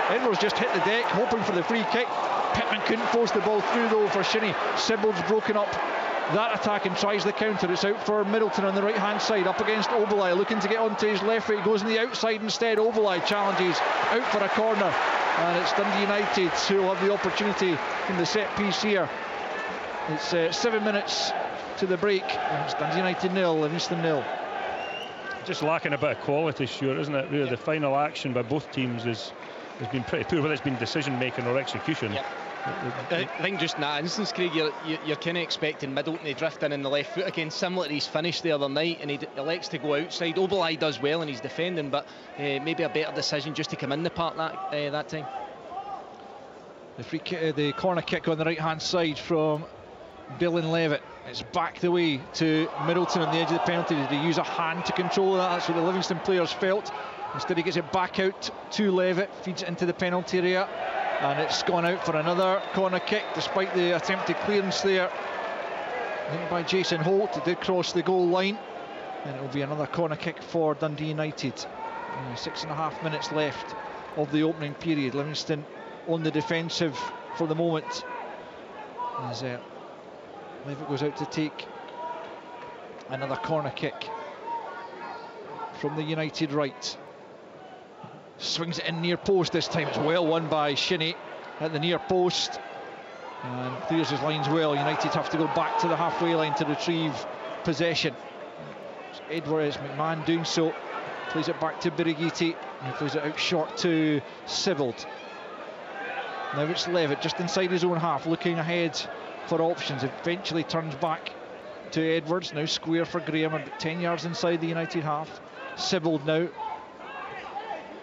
Edwards just hit the deck hoping for the free kick. Pittman couldn't force the ball through though for Shinnie. Sybil's broken up that attack and tries the counter. It's out for Middleton on the right hand side, up against Oberlai, looking to get onto his left foot. He goes on the outside instead. Oberlai challenges out for a corner, and it's Dundee United who will have the opportunity from the set piece here. It's 7 minutes to the break, and it's Dundee United 0, Livingston 0. Just lacking a bit of quality, Stuart, isn't it? Really, the final action by both teams has been pretty poor, whether it's been decision making or execution. I think just in that instance, Craig, you're kind of expecting Middleton to drift in the left foot again, similar to his finish the other night, and he elects to go outside. Oberlai does well and he's defending, but maybe a better decision just to come in the park that time. The free kick, the corner kick on the right hand side from Dylan Levitt. It's back the way to Middleton on the edge of the penalty. Did he use a hand to control that? That's what the Livingston players felt. Instead he gets it back out to Levitt, feeds it into the penalty area, and it's gone out for another corner kick despite the attempted clearance there, I think, by Jason Holt. It did cross the goal line, and it will be another corner kick for Dundee United. 6.5 minutes left of the opening period. Livingston on the defensive for the moment as Levitt goes out to take another corner kick from the United right. Swings it in near post this time. It's well won by Shinnie at the near post and clears his lines well. United have to go back to the halfway line to retrieve possession. Edwards, McMahon doing so, plays it back to Birighitti, and he plays it out short to Sibbald. Now it's Levitt just inside his own half, looking ahead for options. Eventually turns back to Edwards, now square for Graham, about 10 yards inside the United half. Sibbald now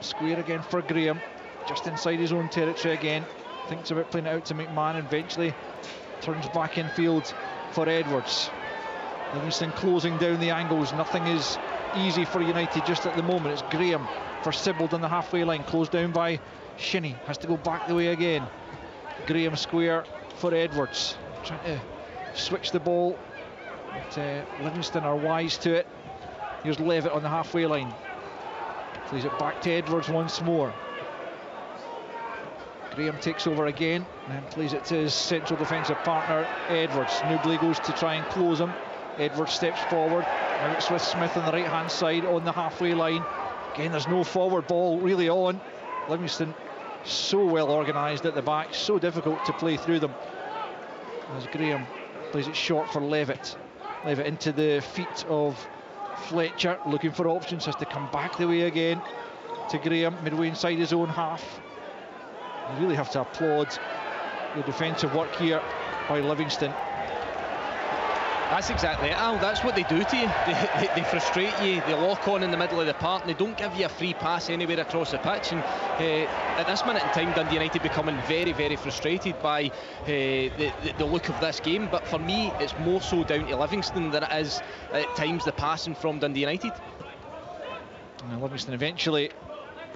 square again for Graham, just inside his own territory again. Thinks about playing it out to McMahon, and eventually turns back infield for Edwards. Livingston closing down the angles. Nothing is easy for United just at the moment. It's Graham for Sibbald on the halfway line, closed down by Shinnie. Has to go back the way again. Graham square for Edwards, trying to switch the ball, but Livingston are wise to it. Here's Levitt on the halfway line, plays it back to Edwards once more. Graham takes over again and plays it to his central defensive partner Edwards. Newbley goes to try and close him. Edwards steps forward. Now it's with Smith on the right hand side on the halfway line. Again, there's no forward ball really on. Livingston so well organised at the back, so difficult to play through them. As Graham plays it short for Levitt. Levitt into the feet of Fletcher, looking for options, has to come back the way again to Graham, midway inside his own half. You really have to applaud the defensive work here by Livingston. That's exactly it, Al. That's what they do to you. They frustrate you, they lock on in the middle of the park, and they don't give you a free pass anywhere across the pitch. And at this minute in time, Dundee United becoming very, very frustrated by the look of this game. But for me, it's more so down to Livingston than it is at times the passing from Dundee United. And Livingston eventually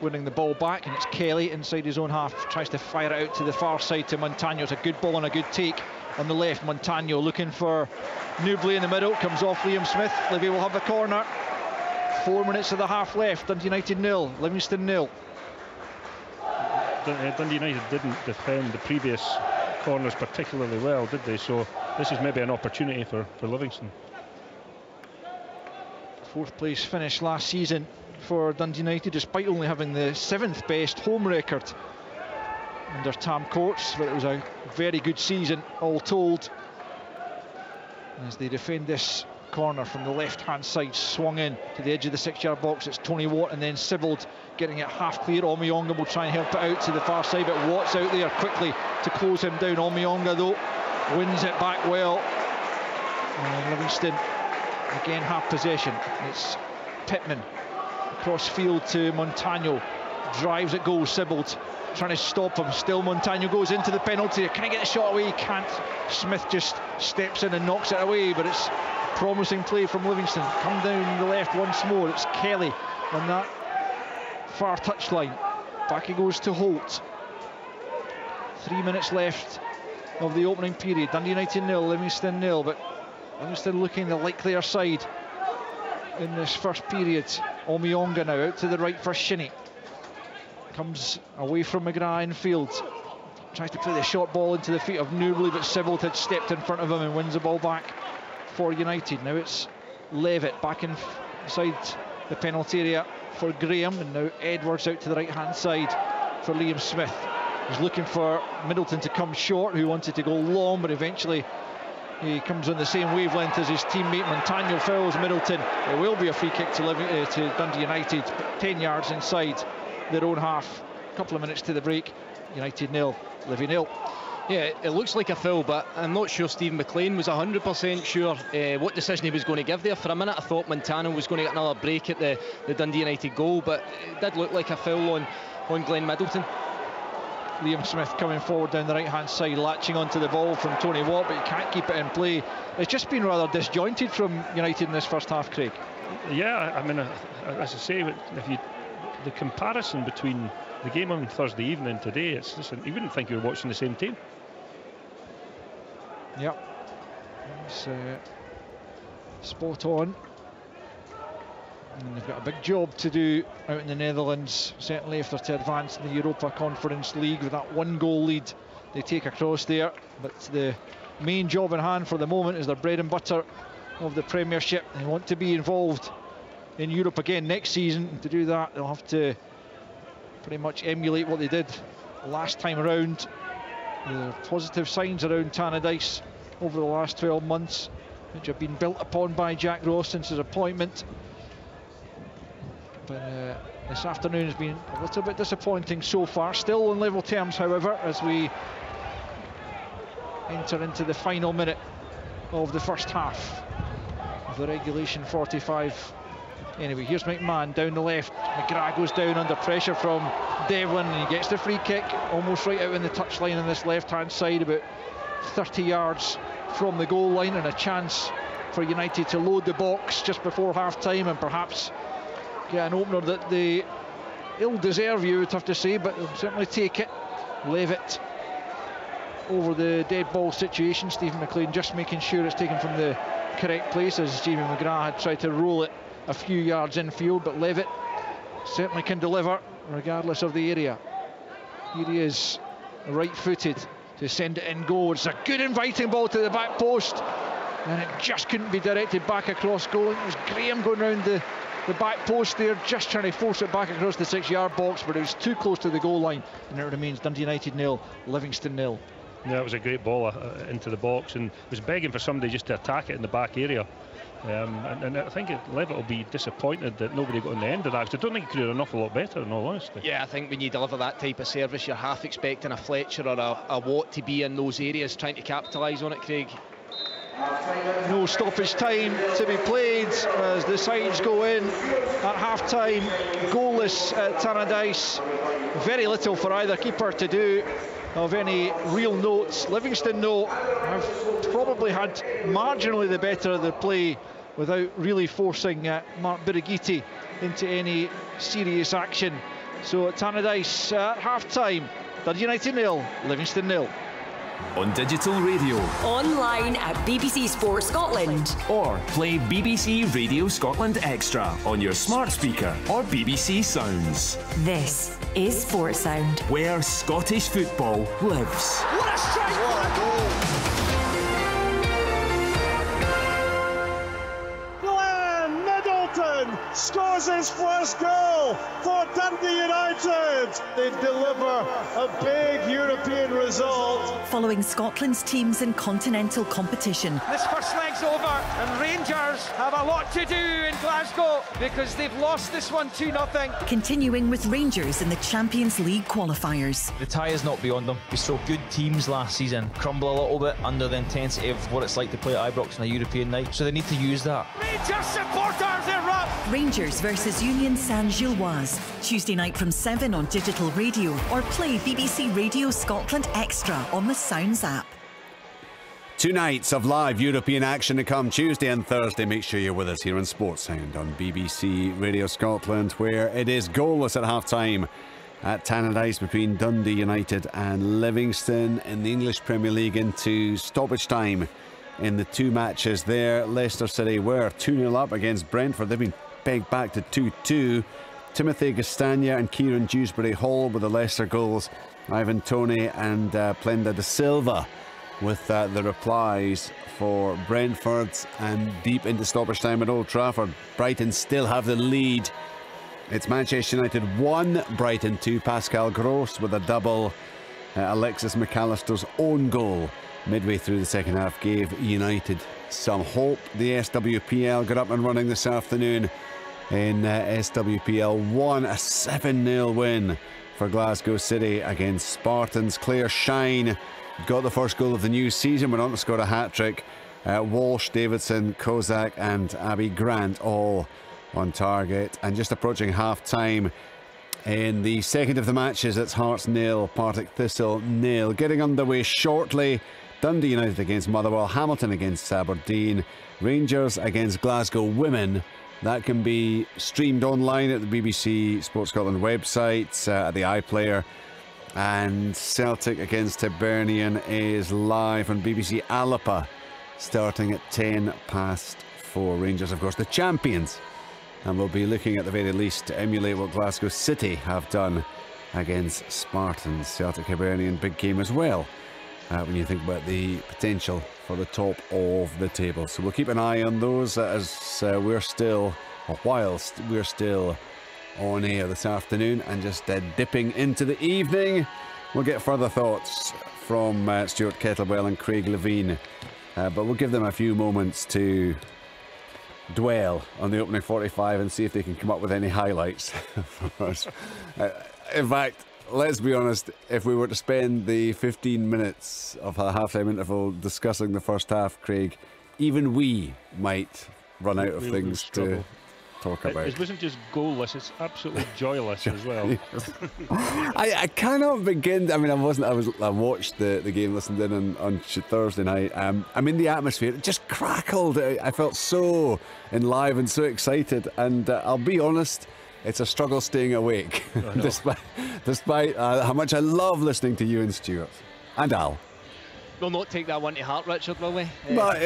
winning the ball back, and it's Kelly inside his own half, tries to fire it out to the far side to Montagno. It's a good ball and a good take on the left. Montagno looking for Newbley in the middle, comes off Liam Smith. Livy will have the corner. 4 minutes of the half left. Dundee United 0, Livingston 0. Dundee United didn't defend the previous corners particularly well, did they? So this is maybe an opportunity for Livingston. Fourth place finish last season for Dundee United, despite only having the 7th best home record under Tam Courts, but it was a very good season all told. As they defend this corner from the left hand side, swung in to the edge of the 6-yard box. It's Tony Watt and then Sibbald getting it half clear. Omiyonga will try and help it out to the far side, but Watt's out there quickly to close him down. Omiyonga though wins it back well. And Livingston again half possession. It's Pittman across field to Montano, drives at goal. Sibbald trying to stop him. Still Montano goes into the penalty. Can he get the shot away? He can't. Smith just steps in and knocks it away, but it's promising play from Livingston. Come down the left once more. It's Kelly on that far touchline. Back he goes to Holt. 3 minutes left of the opening period. Dundee United 0, Livingston 0, but Livingston looking the likelier side in this first period. Omiyonga now out to the right for Shinnie. Comes away from McGrath in field. Tries to play the short ball into the feet of Newley, but Sibbald had stepped in front of him and wins the ball back for United. Now it's Levitt back inside the penalty area for Graham, and now Edwards out to the right hand side for Liam Smith. He's looking for Middleton to come short, who wanted to go long, but eventually he comes on the same wavelength as his teammate. Montano fouls Middleton. There will be a free kick to Dundee United, 10 yards inside their own half. A couple of minutes to the break. United 0, Livy 0. Yeah, it looks like a foul, but I'm not sure Stephen McLean was 100% sure what decision he was going to give there. For a minute I thought Montano was going to get another break at the Dundee United goal, but it did look like a foul on Glenn Middleton. Liam Smith coming forward down the right hand side, latching onto the ball from Tony Watt, but he can't keep it in play. It's just been rather disjointed from United in this first half, Craig. Yeah, I mean, as I say, if the comparison between the game on Thursday evening and today, it's just, you wouldn't think you were watching the same team. Yep, it's spot on. And they've got a big job to do out in the Netherlands, certainly if they're to advance in the Europa Conference League with that 1-goal lead they take across there. But the main job in hand for the moment is their bread and butter of the Premiership. They want to be involved in Europe again next season, and to do that they'll have to pretty much emulate what they did last time around. There are positive signs around Tannadice over the last 12 months, which have been built upon by Jack Ross since his appointment. But this afternoon has been a little bit disappointing so far. Still on level terms, however, as we enter into the final minute of the first half of the regulation 45. Anyway, here's McMahon down the left. McGrath goes down under pressure from Devlin, and he gets the free kick almost right out in the touchline on this left-hand side, about 30 yards from the goal line, and a chance for United to load the box just before half-time and perhaps get an opener that they ill-deserve, you would have to say, but they'll certainly take it. Levitt over the dead ball situation. Stephen McLean just making sure it's taken from the correct place, as Jamie McGrath had tried to roll it a few yards infield, but Levitt certainly can deliver regardless of the area. Here he is, right-footed to send it in goal. It's a good inviting ball to the back post, and it just couldn't be directed back across goal. It was Graham going round the back post there, just trying to force it back across the 6-yard box, but it was too close to the goal line, and it remains Dundee United 0, Livingston 0. Yeah, it was a great ball into the box, and was begging for somebody just to attack it in the back area. And I think Levitt will be disappointed that nobody got on the end of that, because I don't think he could have done an awful lot better, in all honesty. Yeah, I think when you deliver that type of service, you're half expecting a Fletcher or a Watt to be in those areas trying to capitalise on it, Craig. No stoppage time to be played as the sides go in at half-time. Goalless at Tannadice. Very little for either keeper to do of any real notes. Livingston, though, have probably had marginally the better of the play without really forcing Mark Birighitti into any serious action. So at Tannadice at half-time, Dundee United 0, Livingston 0. On digital radio, online at BBC Sport Scotland, or play BBC Radio Scotland Extra on your smart speaker or BBC Sounds. This is Sport Sound, where Scottish football lives. What a strike! What a goal! Glenn Middleton scores is his first goal for Dundee United. They deliver a big European result. Following Scotland's teams in continental competition. This first leg's over and Rangers have a lot to do in Glasgow because they've lost this one 2-0. Continuing with Rangers in the Champions League qualifiers. The tie is not beyond them. We saw good teams last season crumble a little bit under the intensity of what it's like to play at Ibrox on a European night, so they need to use that. Rangers supporters erupt! Rangers versus Union Saint-Gilloise, Tuesday night from 7 on digital radio, or play BBC Radio Scotland Extra on the Sounds app. 2 nights of live European action to come, Tuesday and Thursday. Make sure you're with us here on Sports Sound on BBC Radio Scotland, where it is goalless at half-time at Tannadice between Dundee United and Livingston in the English Premier League into stoppage time. In the 2 matches there, Leicester City were 2-0 up against Brentford. They've been pegged back to 2-2. Timothy Castagna and Kieran Dewsbury Hall with the Leicester goals. Ivan Toney and Plenda de Silva with the replies for Brentford. And deep into stoppage time at Old Trafford, Brighton still have the lead. It's Manchester United 1, Brighton 2. Pascal Gross with a double. Alexis McAllister's own goal midway through the second half gave United some hope. The SWPL got up and running this afternoon in SWPL 1, a 7-0 win for Glasgow City against Spartans. Claire Shine got the first goal of the new season, went on to score a hat-trick. Walsh, Davidson, Kozak and Abby Grant all on target. And just approaching half-time in the second of the matches, it's Hearts 0, Partick Thistle 0. Getting underway shortly, Dundee United against Motherwell, Hamilton against Aberdeen, Rangers against Glasgow Women. That can be streamed online at the BBC Sports Scotland website, at the iPlayer. And Celtic against Hibernian is live on BBC Alapa, starting at 4:10. Rangers, of course, the champions. And we'll be looking at the very least to emulate what Glasgow City have done against Spartans. Celtic Hibernian, big game as well, when you think about the potential for the top of the table. So we'll keep an eye on those as we're still, or whilst we're still on air this afternoon and just dipping into the evening. We'll get further thoughts from Stuart Kettlewell and Craig Levine, but we'll give them a few moments to dwell on the opening 45 and see if they can come up with any highlights for us. In fact, let's be honest, if we were to spend the 15 minutes of a half-time interval discussing the first half, Craig, even we might run out of things to talk about. It wasn't just goalless, it's absolutely joyless as well. I cannot begin. I mean, I watched the game, listened in on Thursday night. I mean, the atmosphere, it just crackled. I felt so enlivened and so excited. And I'll be honest, it's a struggle staying awake, despite how much I love listening to you and Stuart and Al. We'll not take that one to heart, Richard, will we? But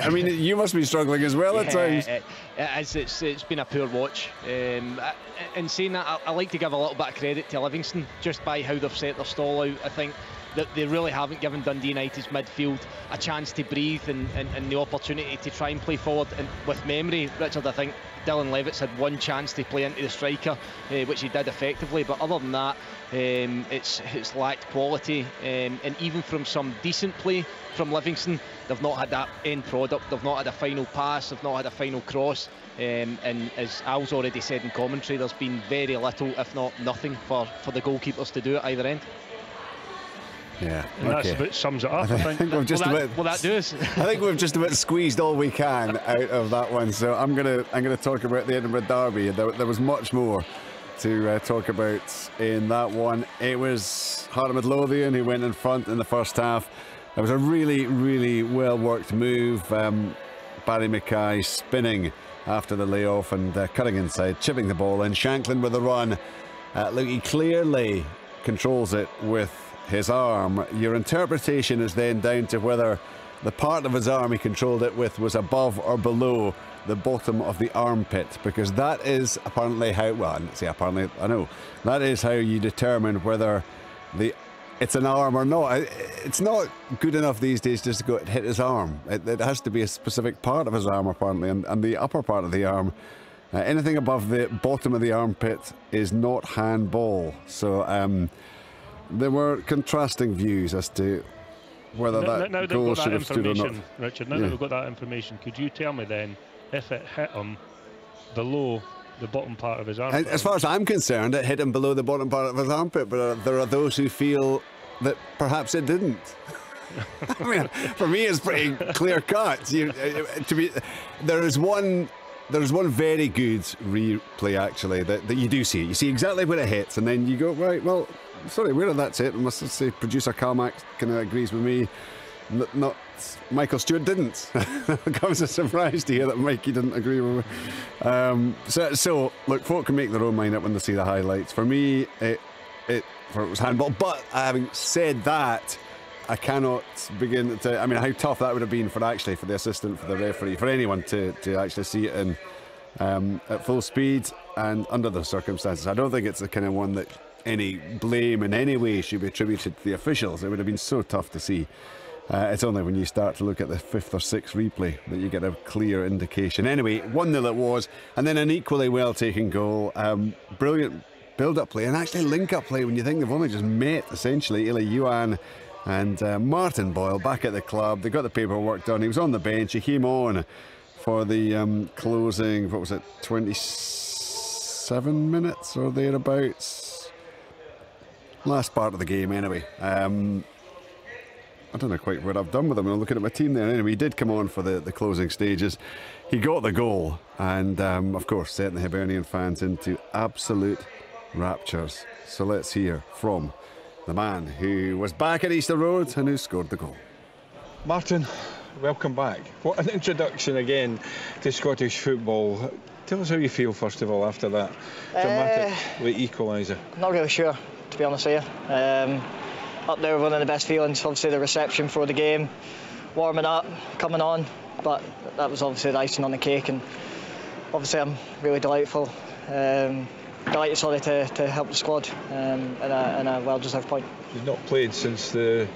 I mean, you must be struggling as well at times. It's been a poor watch. In saying that, I like to give a little bit of credit to Livingston just by how they've set their stall out. I think that they really haven't given Dundee United's midfield a chance to breathe and the opportunity to try and play forward. And with memory, Richard, I think Dylan Levitt's had one chance to play into the striker, which he did effectively, but other than that, it's lacked quality, and even from some decent play from Livingston, they've not had that end product. They've not had a final pass, they've not had a final cross, and as Al's already said in commentary, there's been very little, if not nothing, for the goalkeepers to do at either end. Yeah, and that's about sums it up. I think we've just that do us? I think we've just about squeezed all we can out of that one. So I'm gonna talk about the Edinburgh Derby. There was much more to talk about in that one. It was Heart of Midlothian who went in front in the first half. It was a really, really well worked move. Barry Mackay spinning after the layoff and cutting inside, chipping the ball in. Shanklin with a run. Look, he clearly controls it with his arm. Your interpretation is then down to whether the part of his arm he controlled it with was above or below the bottom of the armpit, because that is apparently how, well, apparently, I know, that is how you determine whether it's an arm or not. It's not good enough these days just to go hit his arm. It has to be a specific part of his arm apparently, and the upper part of the arm Anything above the bottom of the armpit is not handball. So there were contrasting views as to whether that goal should have stood or not. Richard, now that we've got that information, could you tell me then if it hit him below the bottom part of his armpit? As far as I'm concerned, it hit him below the bottom part of his armpit, but there are those who feel that perhaps it didn't. I mean, for me, it's pretty clear cut. There is one very good replay actually that you do see. You see exactly where it hits, and then you go, right, well, sorry, where that's it. I must say, producer Carmack kind of agrees with me. Not Michael Stewart didn't. It comes as a surprise to hear that Mikey didn't agree with me. So look, folk can make their own mind up when they see the highlights. For me, it was handball. But having said that, I cannot begin to. I mean, how tough that would have been for the assistant, for the referee, for anyone to actually see it in at full speed and under the circumstances. I don't think it's the kind of one that any blame in any way should be attributed to the officials. It would have been so tough to see. It's only when you start to look at the 5th or 6th replay that you get a clear indication. Anyway, 1-0 it was, and then an equally well taken goal. Brilliant build-up play and actually link-up play when you think they've only just met essentially. Eli Yuan and Martin Boyle back at the club. They got the paperwork done. He was on the bench. He came on for the closing, what was it, 27 minutes or thereabouts. Last part of the game anyway. I don't know quite what I've done with him. I'm looking at my team there. Anyway, he did come on for the closing stages. He got the goal and, of course, setting the Hibernian fans into absolute raptures. So let's hear from the man who was back at Easter Road and who scored the goal. Martin, welcome back. What an introduction again to Scottish football. Tell us how you feel, first of all, after that dramatic late equaliser. Not really sure, to be honest with you. Up there, one of the best feelings, obviously the reception for the game, warming up, coming on, but that was obviously the icing on the cake, and obviously I'm really delighted to help the squad in a well-deserved point. You've not played since the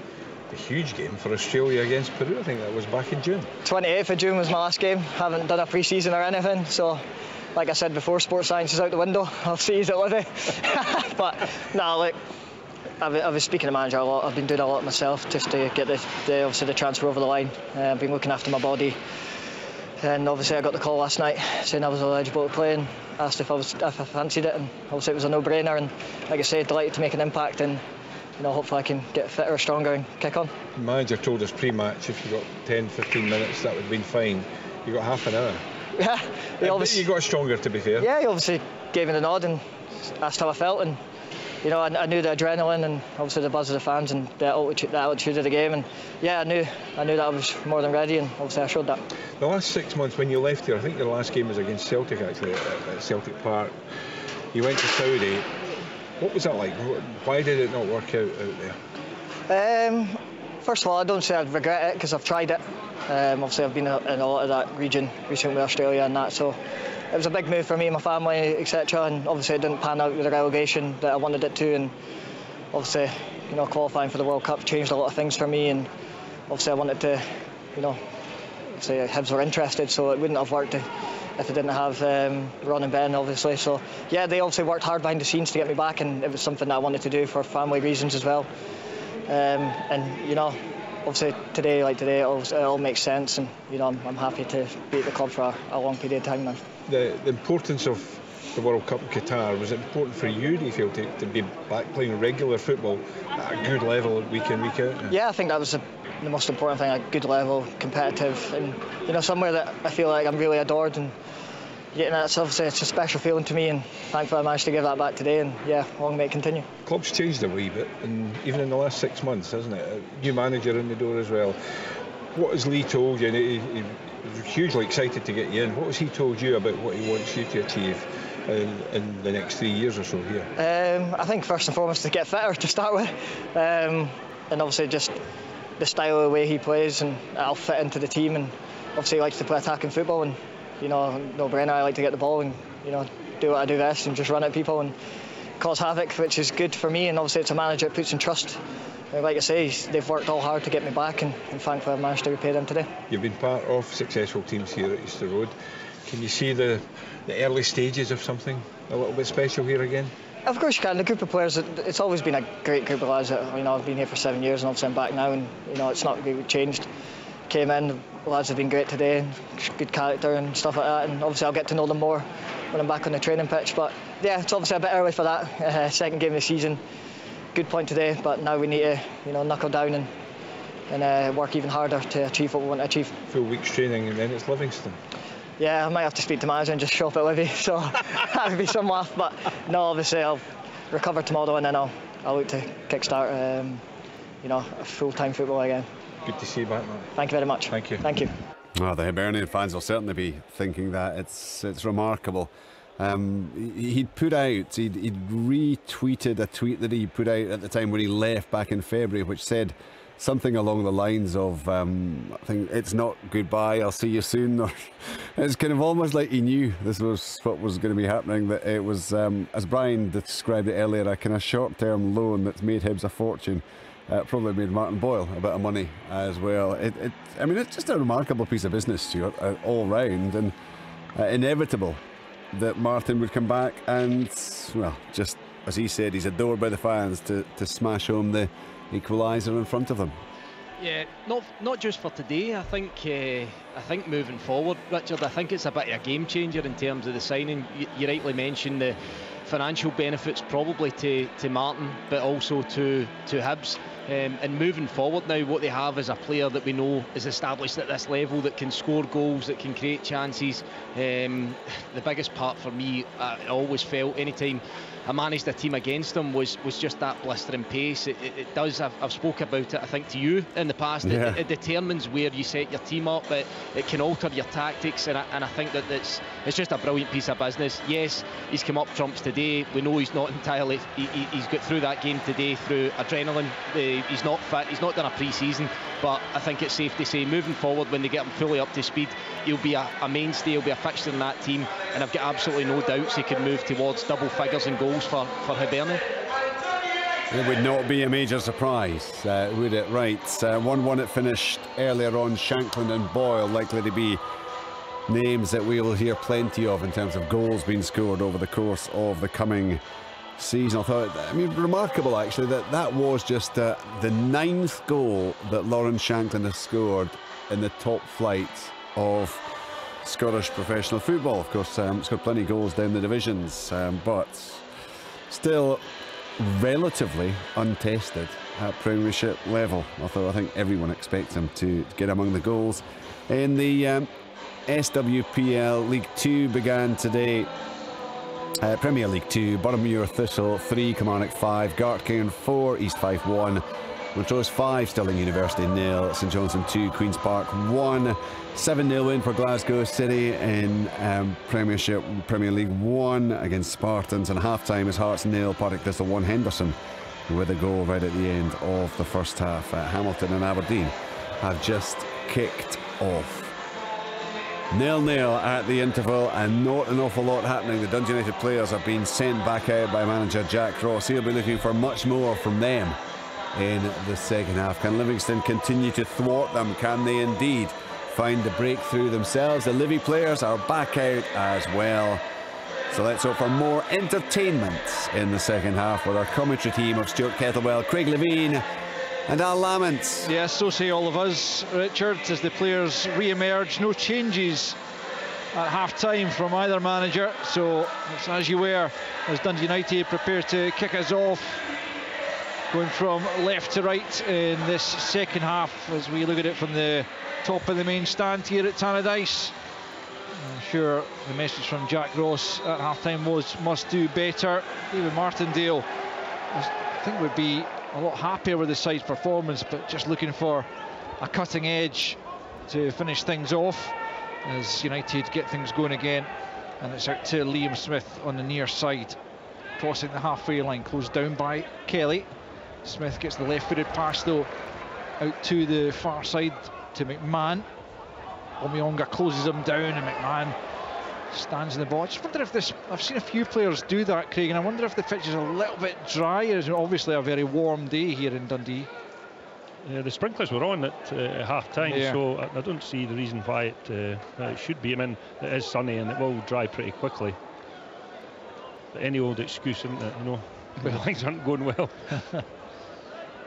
huge game for Australia against Peru. I think that was back in June. 28th of June was my last game. Haven't done a pre-season or anything, so like I said before, sports science is out the window. I'll see you at Livy. But no, look, I was speaking to the manager a lot. I've been doing a lot myself just to get obviously the transfer over the line. I've been looking after my body, and obviously I got the call last night saying I was eligible to play and asked if I fancied it, and obviously it was a no-brainer. And like I said, delighted to make an impact, and hopefully I can get fitter, stronger, and kick on. The manager told us pre-match if you got 10-15 minutes that would have been fine. You got half an hour. Yeah, you got stronger, to be fair. Yeah, he obviously gave me the nod and asked how I felt, and I knew the adrenaline and obviously the buzz of the fans and the altitude of the game, and yeah, I knew that I was more than ready, and obviously I showed that. The last 6 months when you left here, I think your last game was against Celtic actually at Celtic Park. You went to Saudi. What was that like? Why did it not work out there? First of all, I don't say I'd regret it because I've tried it. Obviously I've been in a lot of that region recently with Australia and that, so it was a big move for me and my family, etc. And obviously it didn't pan out with the relegation that I wanted it to, and obviously qualifying for the World Cup changed a lot of things for me, and obviously I wanted to say Hibs were interested, so it wouldn't have worked if I didn't have Ron and Ben, obviously. So yeah, they obviously worked hard behind the scenes to get me back, and it was something that I wanted to do for family reasons as well. And obviously today it all makes sense, and I'm happy to be at the club for a long period of time now. The importance of the World Cup in Qatar, was it important for you, do you feel, to be back playing regular football at a good level week in, week out? Yeah, I think that was the most important thing, a good level, competitive, and somewhere that I feel like I'm really adored, and that's obviously it's a special feeling to me, and thankfully I managed to give that back today, and yeah, long may it continue. Club's changed a wee bit, and even in the last 6 months, hasn't it? A new manager in the door as well. What has Lee told you? And he was hugely excited to get you in. What has he told you about what he wants you to achieve in the next 3 years or so here? I think first and foremost to get fitter to start with, and obviously just the style of the way he plays, and I'll fit into the team, and obviously he likes to play attacking football, and no brainer, I like to get the ball and do what I do best and just run at people and cause havoc, which is good for me, and obviously it's a manager that puts in trust. Like I say, they've worked all hard to get me back, and thankfully I've managed to repay them today. You've been part of successful teams here at Easter Road. Can you see the early stages of something a little bit special here again? Of course you can. The group of players, it's always been a great group of lads. I've been here for 7 years and obviously I'm back now, and it's not really changed. Came in, the lads have been great today, good character and stuff like that, and obviously I'll get to know them more when I'm back on the training pitch. But yeah, it's obviously a bit early for that. Second game of the season, good point today, but now we need to knuckle down and work even harder to achieve what we want to achieve. Full week's training and then it's Livingston. Yeah, I might have to speak to manager and just show up at Livy, so that would be some laugh. But no, obviously I'll recover tomorrow and then I'll look to kickstart a full-time football again. Good to see you back, man. Thank you very much. Thank you. Thank you. Well, the Hibernian fans will certainly be thinking that. It's remarkable. He'd retweeted a tweet that he put out at the time when he left back in February, which said something along the lines of, I think, it's not goodbye, I'll see you soon. Or it's kind of almost like he knew this was what was going to be happening, that it was, as Brian described it earlier, a kind of short-term loan that's made Hibs a fortune. Probably made Martin Boyle a bit of money as well. I mean, it's just a remarkable piece of business, Stuart, all round, and inevitable that Martin would come back and, well, just as he said, he's adored by the fans to smash home the equaliser in front of them. Yeah, not just for today. I think moving forward, Richard, I think it's a bit of a game changer in terms of the signing. You rightly mentioned the financial benefits probably to Martin, but also to Hibs. And moving forward now, what they have is a player that we know is established at this level, that can score goals, that can create chances. The biggest part for me, I always felt anytime I managed a team against them was just that blistering pace. It does, I've spoke about it I think to you in the past. Yeah. It determines where you set your team up, but it can alter your tactics, and I think that it's just a brilliant piece of business. Yes, he's come up trumps today. We know he's not entirely, he's got through that game today through adrenaline. He's not fit, he's not done a pre-season, but I think it's safe to say moving forward, when they get him fully up to speed, he'll be a mainstay, he'll be a fixture in that team, and I've got absolutely no doubts he can move towards double figures in goals for Hibernian. It would not be a major surprise, would it? Right, 1-1 it finished earlier on. Shankland and Boyle likely to be names that we will hear plenty of in terms of goals being scored over the course of the coming season. I mean, remarkable actually that was just the 9th goal that Lawrence Shankland has scored in the top flight of Scottish professional football. Of course, scored plenty of goals down the divisions, but still relatively untested at Premiership level, although I think everyone expects him to get among the goals. In the SWPL League 2 began today. Premier League 2, Boroughmuir Thistle 3, Kilmarnock 5, Gartcairn 4, East Fife 1, Montrose 5, Stirling University 0, St Johnstone 2, Queen's Park 1. 7-0 win for Glasgow City in Premier League 1 against Spartans, and half-time is Hearts 0, Partick Thistle 1, Henderson with a goal right at the end of the first half. Hamilton and Aberdeen have just kicked off. 0-0 at the interval, and not an awful lot happening. The Dundee United players have been sent back out by manager Jack Ross. He'll be looking for much more from them in the second half. Can Livingston continue to thwart them? Can they indeed find the breakthrough themselves? The Livy players are back out as well. So let's hope for more entertainment in the second half with our commentary team of Stuart Kettlewell, Craig Levine and Al Lamont. Yes, so say all of us, Richard, as the players re-emerge. No changes at half-time from either manager, so it's as you were as Dundee United prepare to kick us off, going from left to right in this second half as we look at it from the top of the main stand here at Tannadice. I'm sure the message from Jack Ross at half-time was must do better. David Martindale, I think, would be a lot happier with the side's performance, but just looking for a cutting edge to finish things off as United get things going again. And it's out to Liam Smith on the near side, crossing the halfway line, closed down by Kelly. Smith gets the left-footed pass though out to the far side to McMahon. Omionga closes him down and McMahon stands in the box. I wonder if this, I've seen a few players do that, Craig, and I wonder if the pitch is a little bit dry. It's obviously a very warm day here in Dundee. The sprinklers were on at half-time, Yeah. so I don't see the reason why it should be. I mean, it is sunny and it will dry pretty quickly. But any old excuse, isn't it? You know, things aren't going well.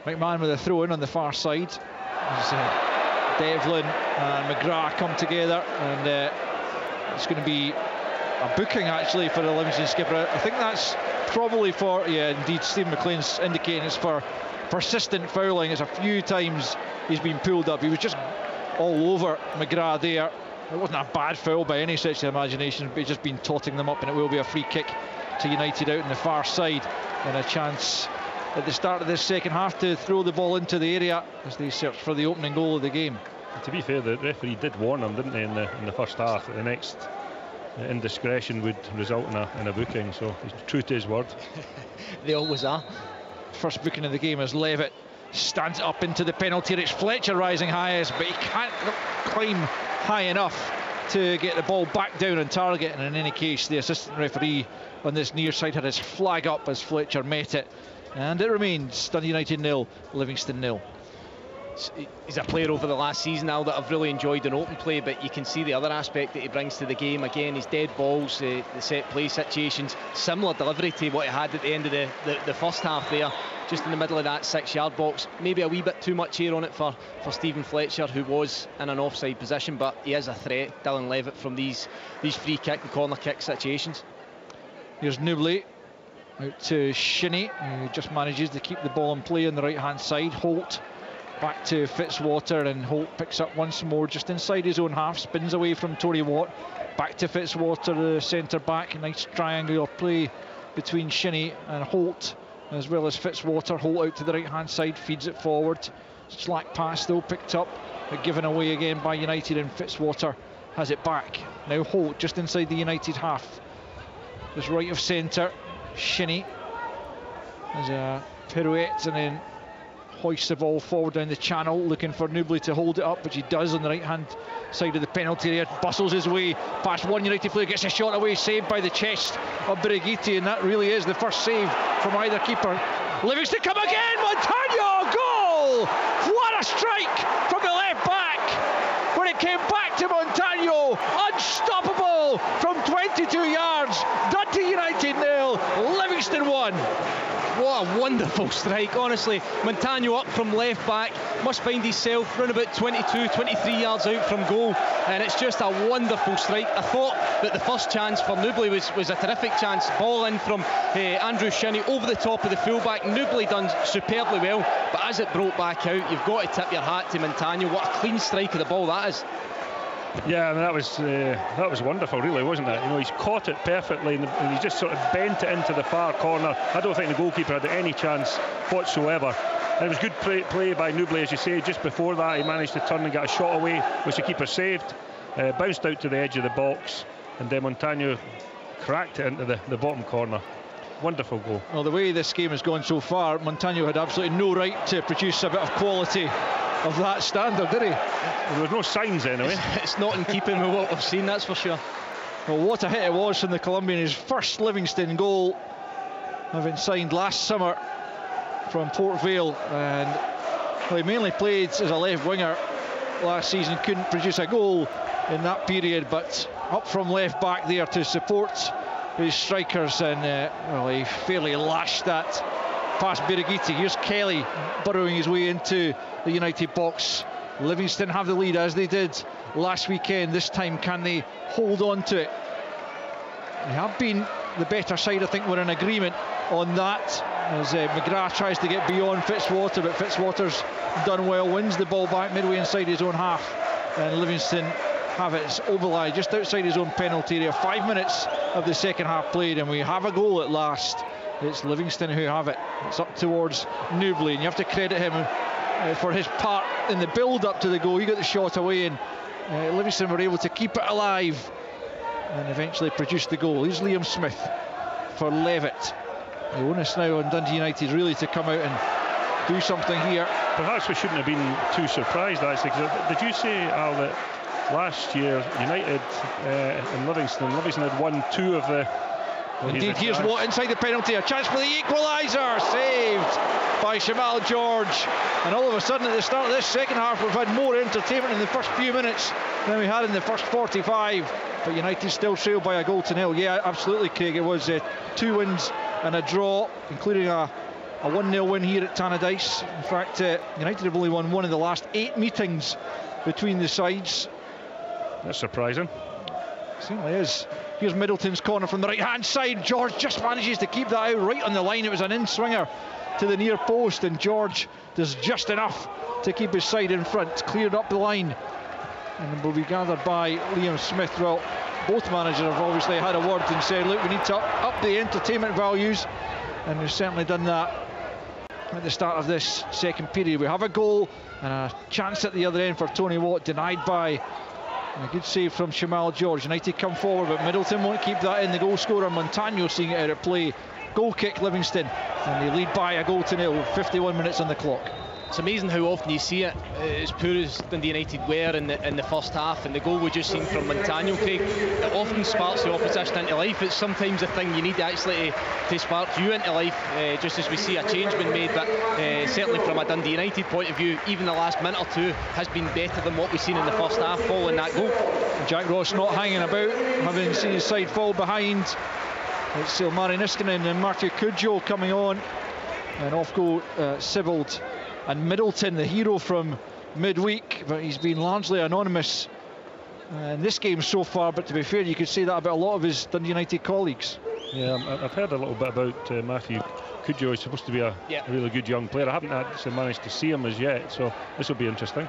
McMahon with a throw in on the far side. Devlin and McGrath come together, and it's going to be a booking actually for the Livingston skipper. I think that's probably for, yeah, indeed, Stephen McLean's indicating it's for persistent fouling. It's a few times he's been pulled up. He was just all over McGrath there. It wasn't a bad foul by any stretch of the imagination, but he's just been totting them up, and it will be a free kick to United out on the far side, and a chance at the start of this second half to throw the ball into the area as they search for the opening goal of the game. To be fair, the referee did warn them, didn't they, in the first half, that the next indiscretion would result in a booking, so he's true to his word. They always are. First booking of the game as Levitt stands up into the penalty. It's Fletcher rising highest, but he can't climb high enough to get the ball back down on target, and in any case the assistant referee on this near side had his flag up as Fletcher met it, and it remains Dundee United 0, Livingston 0. He's a player over the last season now that I've really enjoyed in open play, but you can see the other aspect that he brings to the game. Again, his dead balls, the set play situations, similar delivery to what he had at the end of the first half there, just in the middle of that 6-yard box. Maybe a wee bit too much here on it for Stephen Fletcher, who was in an offside position, but he is a threat, Dylan Levitt, from these free kick and corner kick situations. Here's Newbley out to Shinnie, who just manages to keep the ball in play on the right hand side. Holt back to Fitzwater, and Holt picks up once more just inside his own half, spins away from Tory Watt, back to Fitzwater, the centre back. Nice triangular play between Shinnie and Holt, as well as Fitzwater. Holt out to the right hand side, feeds it forward. Slack pass though, picked up but given away again by United, and Fitzwater has it back. Now Holt just inside the United half, just right of centre. Shinnie has a pirouette and then hoists the ball forward down the channel, looking for Newbley to hold it up, which he does on the right hand side of the penalty area. Bustles his way past one United player, gets a shot away, saved by the chest of Birighitti, and that really is the first save from either keeper. Livingston come again, Montagno, goal! What a strike from the left back when it came back to Montagno, unstoppable from 22 yards. Dundee United 0, Livingston 1. What a wonderful strike, honestly. Montagno up from left back, must find himself round about 22, 23 yards out from goal, and it's just a wonderful strike. I thought that the first chance for Newbley was a terrific chance. Ball in from Andrew Shinnie over the top of the fullback. Newbley done superbly well, but as it broke back out, you've got to tip your hat to Montagno. What a clean strike of the ball that is. Yeah, I mean, that was wonderful, really, wasn't it? You know, he's caught it perfectly, and he just sort of bent it into the far corner. I don't think the goalkeeper had any chance whatsoever. And it was good play by Newbley, as you say. Just before that, he managed to turn and get a shot away, which the keeper saved. Bounced out to the edge of the box, and then Montagno cracked it into the bottom corner. Wonderful goal. Well, the way this game has gone so far, Montagno had absolutely no right to produce a bit of quality of that standard, did he? There was no signs anyway. It's not in keeping with what we've seen, that's for sure. Well, what a hit it was from the Colombian. His first Livingston goal, having signed last summer from Port Vale, and well, he mainly played as a left winger last season, couldn't produce a goal in that period, but up from left back there to support his strikers, and well, he fairly lashed that past Birighitti. Here's Kelly burrowing his way into the United box. Livingston have the lead as they did last weekend. This time, can they hold on to it? They have been the better side. I think we're in agreement on that, as McGrath tries to get beyond Fitzwater, but Fitzwater's done well, wins the ball back midway inside his own half, and Livingston have it. It's Oberlai just outside his own penalty area. 5 minutes of the second half played, and we have a goal at last. It's Livingston who have it. It's up towards Newbley, and you have to credit him for his part in the build-up to the goal. He got the shot away, and Livingston were able to keep it alive and eventually produce the goal. Here's Liam Smith for Levitt. The onus now on Dundee United really to come out and do something here. Perhaps we shouldn't have been too surprised, actually, because did you say, Al, that last year United and Livingston had won 2 of the Indeed, here's Watt inside the penalty, a chance for the equaliser, saved by Shamal George. And all of a sudden at the start of this second half we've had more entertainment in the first few minutes than we had in the first 45, but United still trail by a goal to nil. Yeah, absolutely, Craig, it was 2 wins and a draw, including a 1-0 win here at Tannadice. In fact, United have only won one of the last 8 meetings between the sides. That's surprising. It certainly is. Here's Middleton's corner from the right hand side. George just manages to keep that out right on the line. It was an in-swinger to the near post, and George does just enough to keep his side in front. Cleared up the line and will be gathered by Liam Smith. Well, both managers have obviously had a word and said, look, we need to up the entertainment values, and they've certainly done that at the start of this second period. We have a goal and a chance at the other end for Tony Watt, denied by a good save from Shamal George. United come forward, but Middleton won't keep that in. The goal scorer Montano seeing it out at play. Goal kick Livingston, and they lead by a goal to nil. 51 minutes on the clock. It's amazing how often you see it. As poor as Dundee United were in the first half, and the goal we just seen from Montano, Craig, it often sparks the opposition into life. It's sometimes a thing you need actually to spark you into life, just as we see a change being made. But certainly from a Dundee United point of view, even the last minute or two has been better than what we've seen in the first half following that goal. Jack Ross not hanging about, having seen his side fall behind. It's Ilmari Niskanen and Matthew Cudjoe coming on, and off go Sibbald and Middleton, the hero from midweek, but he's been largely anonymous in this game so far. But to be fair, you could say that about a lot of his Dundee United colleagues. Yeah, I've heard a little bit about Matthew Cudjoe. He's supposed to be a really good young player. I haven't actually managed to see him as yet, so this will be interesting.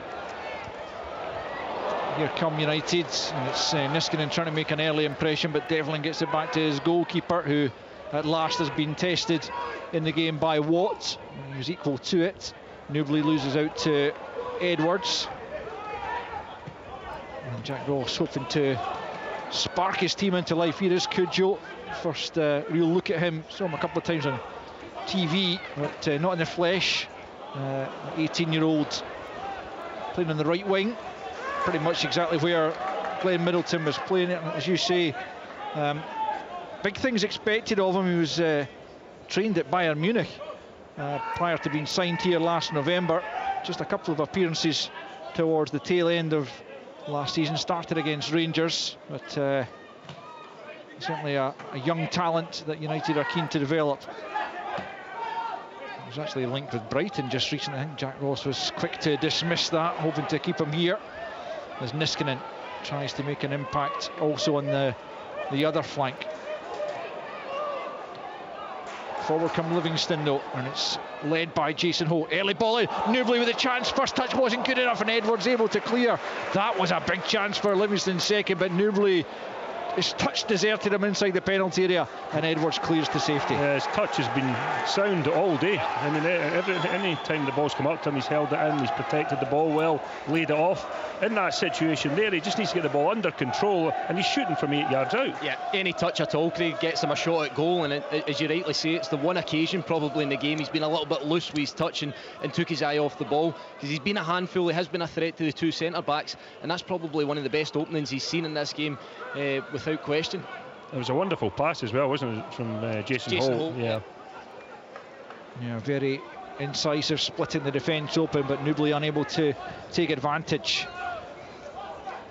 Here come United, and it's Niskanen trying to make an early impression, but Devlin gets it back to his goalkeeper, who at last has been tested in the game by Watt. He was equal to it. Newbley loses out to Edwards, and Jack Ross hoping to spark his team into life. Here is Cudjoe. First real look at him. Saw him a couple of times on TV, but not in the flesh. 18-year-old playing on the right wing, pretty much exactly where Glenn Middleton was playing it. As you say, big things expected of him. He was trained at Bayern Munich prior to being signed here last November. Just a couple of appearances towards the tail end of last season. Started against Rangers, but certainly a young talent that United are keen to develop. He was actually linked with Brighton just recently. I think Jack Ross was quick to dismiss that, hoping to keep him here, as Niskanen tries to make an impact also on the other flank. Forward come Livingston though, and it's led by Jason Holt. Early ball in, Newbley with a chance. First touch wasn't good enough, and Edwards able to clear. That was a big chance for Livingston second, but Newbley, his touch deserted him inside the penalty area, and Edwards clears to safety. His touch has been sound all day. I mean, any time the ball's come up to him, he's held it in, he's protected the ball well, laid it off. In that situation there, he just needs to get the ball under control, and he's shooting from 8 yards out. Yeah, any touch at all, Craig, gets him a shot at goal, and as you rightly say, it's the one occasion probably in the game he's been a little bit loose with his touch and took his eye off the ball, because he's been a handful. He has been a threat to the two centre-backs, and that's probably one of the best openings he's seen in this game, without question. It was a wonderful pass as well, wasn't it, from Jason Holt? Yeah, very incisive, splitting the defence open, but Newbley unable to take advantage.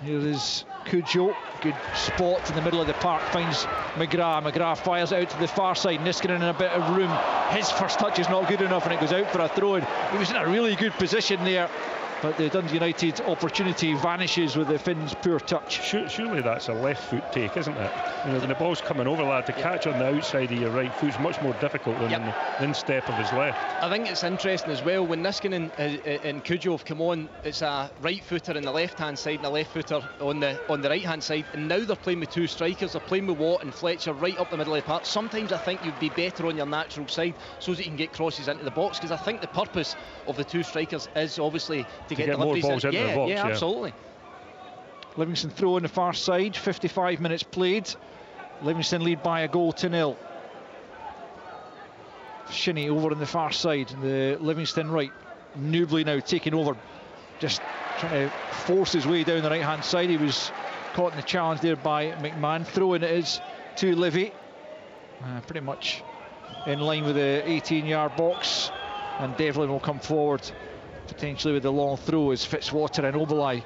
Here is Cudjoe, good spot in the middle of the park, finds McGrath. McGrath fires out to the far side. Niskanen in a bit of room. His first touch is not good enough, and it goes out for a throw-in. He was in a really good position there, but the Dundee United opportunity vanishes with the Finns' poor touch. Surely that's a left foot take, isn't it? You know, when the ball's coming over, lad, to catch on the outside of your right foot is much more difficult than the instep of his left. I think it's interesting as well, when Niskanen and Cudjoe have come on, it's a right footer on the left hand side and a left footer on the right hand side, and now they're playing with two strikers. They're playing with Watt and Fletcher right up the middle of the park. Sometimes I think you'd be better on your natural side so that you can get crosses into the box, because I think the purpose of the two strikers is obviously to get more balls into the box. Yeah, absolutely. Livingston throw on the far side, 55 minutes played. Livingston lead by a goal to nil. Shinnie over on the far side, the Livingston right. Newbley now taking over, just trying to force his way down the right hand side. He was caught in the challenge there by McMahon. Throw in it is to Livy. pretty much in line with the 18-yard box, and Devlin will come forward potentially with the long throw as Fitzwater and Oberlai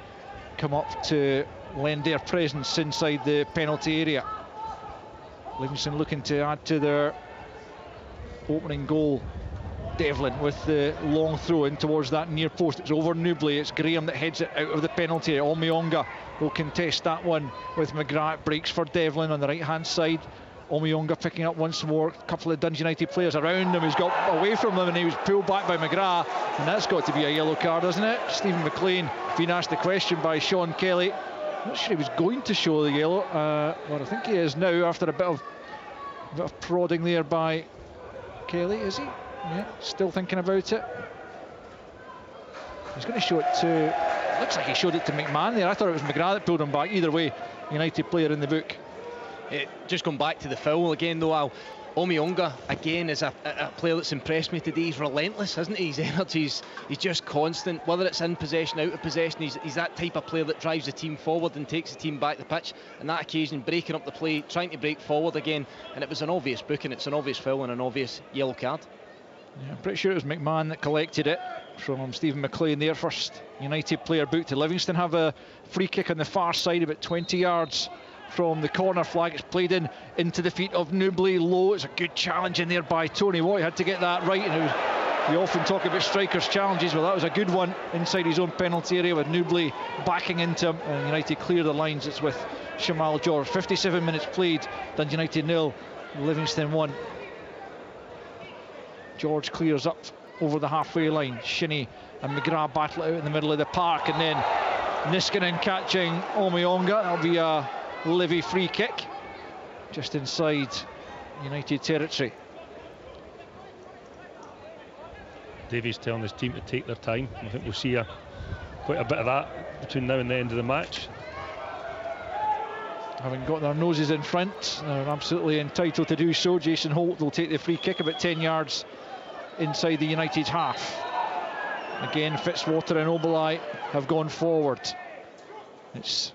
come up to lend their presence inside the penalty area. Livingston looking to add to their opening goal. Devlin with the long throw in towards that near post. It's over Newbley. It's Graham that heads it out of the penalty area. Omiyonga will contest that one with McGrath. It breaks for Devlin on the right hand side. Omiyonga picking up once more. A couple of Dundee United players around him. He's got away from them and he was pulled back by McGrath, and that's got to be a yellow card, doesn't it? Stephen McLean being asked the question by Sean Kelly. I'm not sure he was going to show the yellow. Well, I think he is now after a bit of prodding there by Kelly, is he? Yeah, still thinking about it. He's going to show it to... Looks like he showed it to McMahon there. I thought it was McGrath that pulled him back. Either way, United player in the book. Just going back to the foul again though, Al. Omiyonga again is a player that's impressed me today. He's relentless, isn't he? His energy, he's just constant, whether it's in possession, out of possession. He's that type of player that drives the team forward and takes the team back the pitch. And that occasion, breaking up the play, trying to break forward again, and it was an obvious booking. It's an obvious foul and an obvious yellow card. Yeah, I'm pretty sure it was McMahon that collected it from Stephen McLean there. First United player booked to. Livingston have a free kick on the far side, about 20 yards from the corner flag. It's played into the feet of Newbley. Low. It's a good challenge in there by Tony Watt. He had to get that right, and we often talk about strikers' challenges. Well, that was a good one inside his own penalty area with Newbley backing into him, and United clear the lines. It's with Shamal George. 57 minutes played. Dundee United 0, Livingston 1. George clears up over the halfway line. Shinnie and McGrath battle out in the middle of the park, and then Niskanen catching Omiyonga. That'll be a Livy free kick just inside United territory. Davies telling his team to take their time. I think we'll see quite a bit of that between now and the end of the match. Having got their noses in front, they're absolutely entitled to do so. Jason Holt will take the free kick about 10 yards inside the United half. Again, Fitzwater and Oberlai have gone forward. It's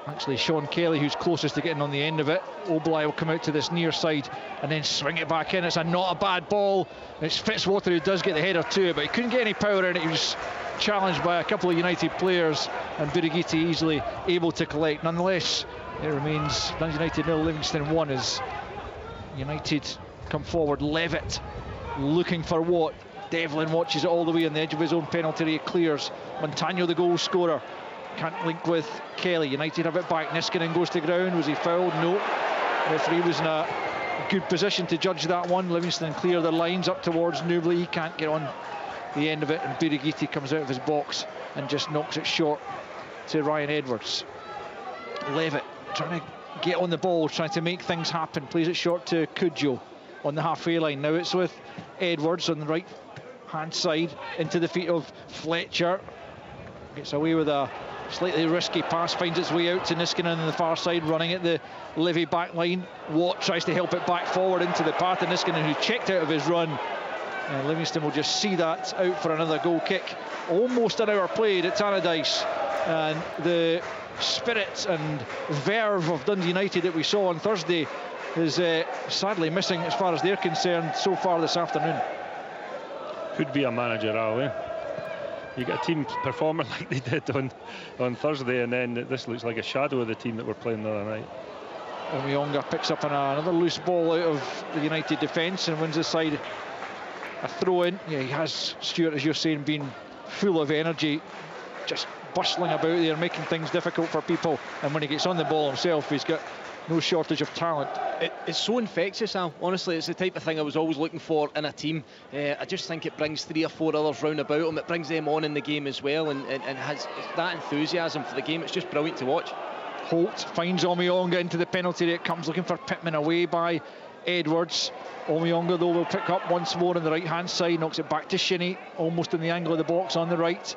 actually Sean Kelly who's closest to getting on the end of it. Oberlai will come out to this near side and then swing it back in. It's not a bad ball. It's Fitzwater who does get the header to it, but he couldn't get any power in it. He was challenged by a couple of United players, and Birighitti easily able to collect. Nonetheless, it remains Dundee United 0, Livingston 1 as United come forward. Levitt looking for Watt. Devlin watches it all the way on the edge of his own penalty area, clears. Montano, the goal scorer, can't link with Kelly. United have it back. Niskanen goes to ground. Was he fouled? No. The referee was in a good position to judge that one. Livingston clear their lines up towards Newbley. He can't get on the end of it, and Birighitti comes out of his box and just knocks it short to Ryan Edwards. Levitt trying to get on the ball, trying to make things happen, plays it short to Cudjoe on the halfway line. Now it's with Edwards on the right hand side into the feet of Fletcher. Gets away with a slightly risky pass, finds its way out to Niskanen on the far side, running at the Livy back line. Watt tries to help it back forward into the path of Niskanen, who checked out of his run, and Livingston will just see that out for another goal kick. Almost an hour played at Tannadice, and the spirit and verve of Dundee United that we saw on Thursday is sadly missing as far as they're concerned so far this afternoon. Could be a manager, Ali. You get a team performing like they did on Thursday, and then this looks like a shadow of the team that were playing the other night. Omiyonga picks up another loose ball out of the United defence and wins the side a throw in. Yeah, he has, Stuart, as you're saying, been full of energy, just bustling about there, making things difficult for people, and when he gets on the ball himself, he's got no shortage of talent. It's so infectious, Al. Honestly, it's the type of thing I was always looking for in a team. I just think it brings 3 or 4 others round about him. It brings them on in the game as well, and has that enthusiasm for the game. It's just brilliant to watch. Holt finds Omiyonga into the penalty area. It comes looking for Pittman, away by Edwards. Omiyonga, though, will pick up once more on the right hand side, knocks it back to Shinnie, almost in the angle of the box on the right.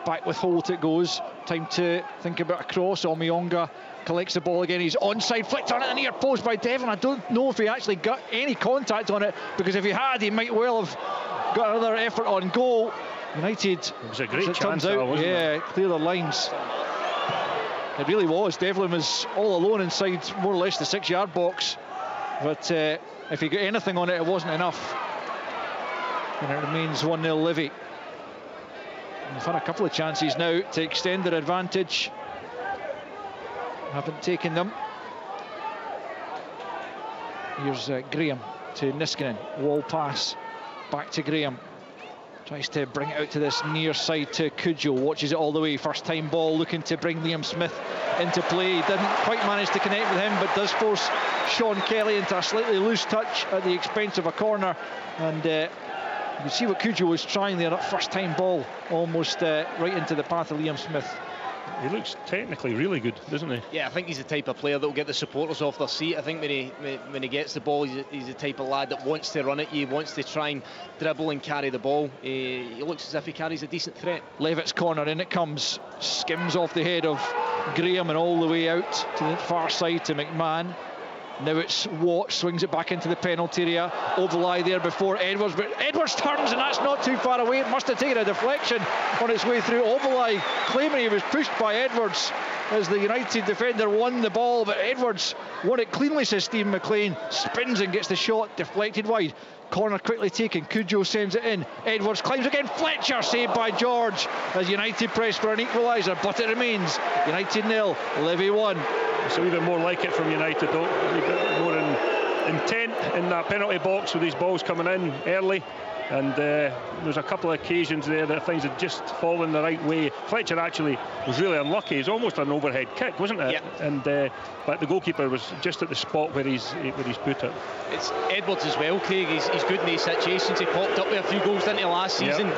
Back with Holt it goes. Time to think about a cross. Omiyonga collects the ball again. He's onside, flicked on it in the near post by Devlin. I don't know if he actually got any contact on it, because if he had, he might well have got another effort on goal. United, it was a great chance out, wasn't it? Clear the lines. It really was. Devlin was all alone inside more or less the 6-yard box. but if he got anything on it, it wasn't enough. And it remains 1-0 Livy. They've had a couple of chances now to extend their advantage. Haven't taken them. Here's Graham to Niskanen. Wall pass back to Graham. Tries to bring it out to this near side to Cudjoe. Watches it all the way. First time ball, looking to bring Liam Smith into play. Didn't quite manage to connect with him, but does force Sean Kelly into a slightly loose touch at the expense of a corner. And you can see what Cudjoe was trying there. That first time ball almost right into the path of Liam Smith. He looks technically really good, doesn't he? Yeah, I think he's the type of player that will get the supporters off their seat. I think when he gets the ball, he's the type of lad that wants to run at you, wants to try and dribble and carry the ball. He looks as if he carries a decent threat. Levitt's corner, in it comes. Skims off the head of Graham and all the way out to the far side to McMahon. Now it's Watt, swings it back into the penalty area. Overlie there before Edwards, but Edwards turns and that's not too far away. It must have taken a deflection on its way through. Overlie claiming he was pushed by Edwards as the United defender won the ball, but Edwards won it cleanly, says Stephen McLean. Spins and gets the shot deflected wide. Corner quickly taken. Cudjoe sends it in. Edwards climbs again. Fletcher saved by George as United press for an equaliser, but it remains United 0, Livy 1. So even more like it from United, though. A bit more intent in that penalty box with these balls coming in early. And there's a couple of occasions there that things had just fallen the right way. Fletcher actually was really unlucky. It's almost an overhead kick, wasn't it? Yep. And but the goalkeeper was just at the spot where he's put it. It's Edwards as well, Craig. He's good in these situations. He popped up with a few goals, didn't he, last season?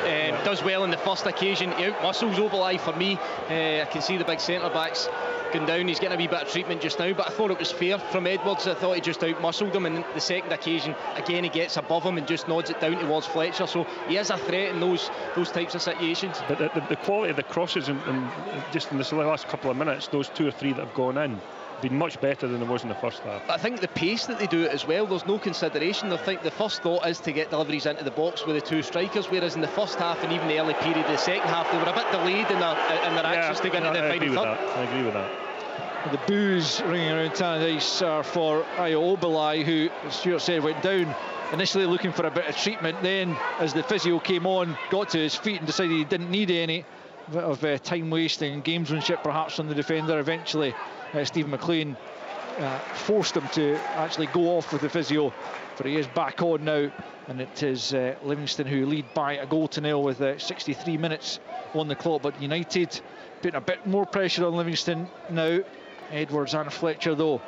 Does well in the first occasion. He out-muscles Overlie for me. I can see the big centre-backs going down. He's getting a wee bit of treatment just now, but I thought it was fair from Edwards. I thought he just out-muscled him, and the second occasion, again, he gets above him and just nods it down towards Fletcher. So he is a threat in those types of situations. But the quality of the crosses and just in this last couple of minutes, those 2 or 3 that have gone in, been much better than it was in the first half. But I think the pace that they do it as well, there's no consideration. I think the first thought is to get deliveries into the box with the 2 strikers, whereas in the first half and even the early period of the second half, they were a bit delayed in their actions to get into the final third. I agree with that. The boos ringing around Tannadice are for Ayo Overlie, who, as Stuart said, went down initially looking for a bit of treatment. Then, as the physio came on, got to his feet and decided he didn't need any. A bit of time wasting and gamesmanship perhaps from the defender. Eventually, Stephen McLean forced him to actually go off with the physio, but he is back on now, and it is Livingston who lead by a 1-0 with 63 minutes on the clock. But United putting a bit more pressure on Livingston now. Edwards and Fletcher, though,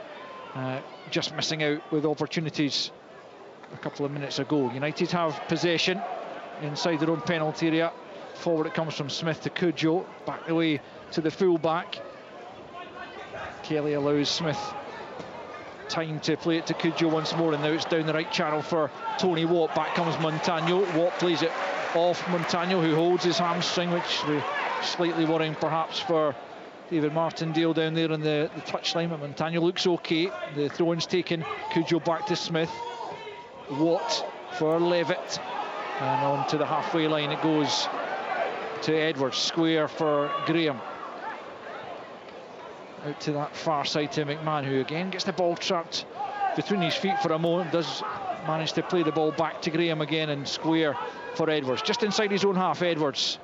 just missing out with opportunities a couple of minutes ago. United have possession inside their own penalty area. Forward it comes from Smith to Cudjoe, back the way to the full-back. Kelly allows Smith time to play it to Cudjoe once more, and now it's down the right channel for Tony Watt. Back comes Montano. Watt plays it off Montano, who holds his hamstring, which is slightly worrying perhaps for David Martindale down there on the touchline, but Montano looks okay. The throw-in's taken. Cudjoe back to Smith. Watt for Levitt, and on to the halfway line it goes to Edwards. Square for Graham. Out to that far side to McMahon, who again gets the ball trapped between his feet for a moment. Does manage to play the ball back to Graham again, and square for Edwards. Just inside his own half, Edwards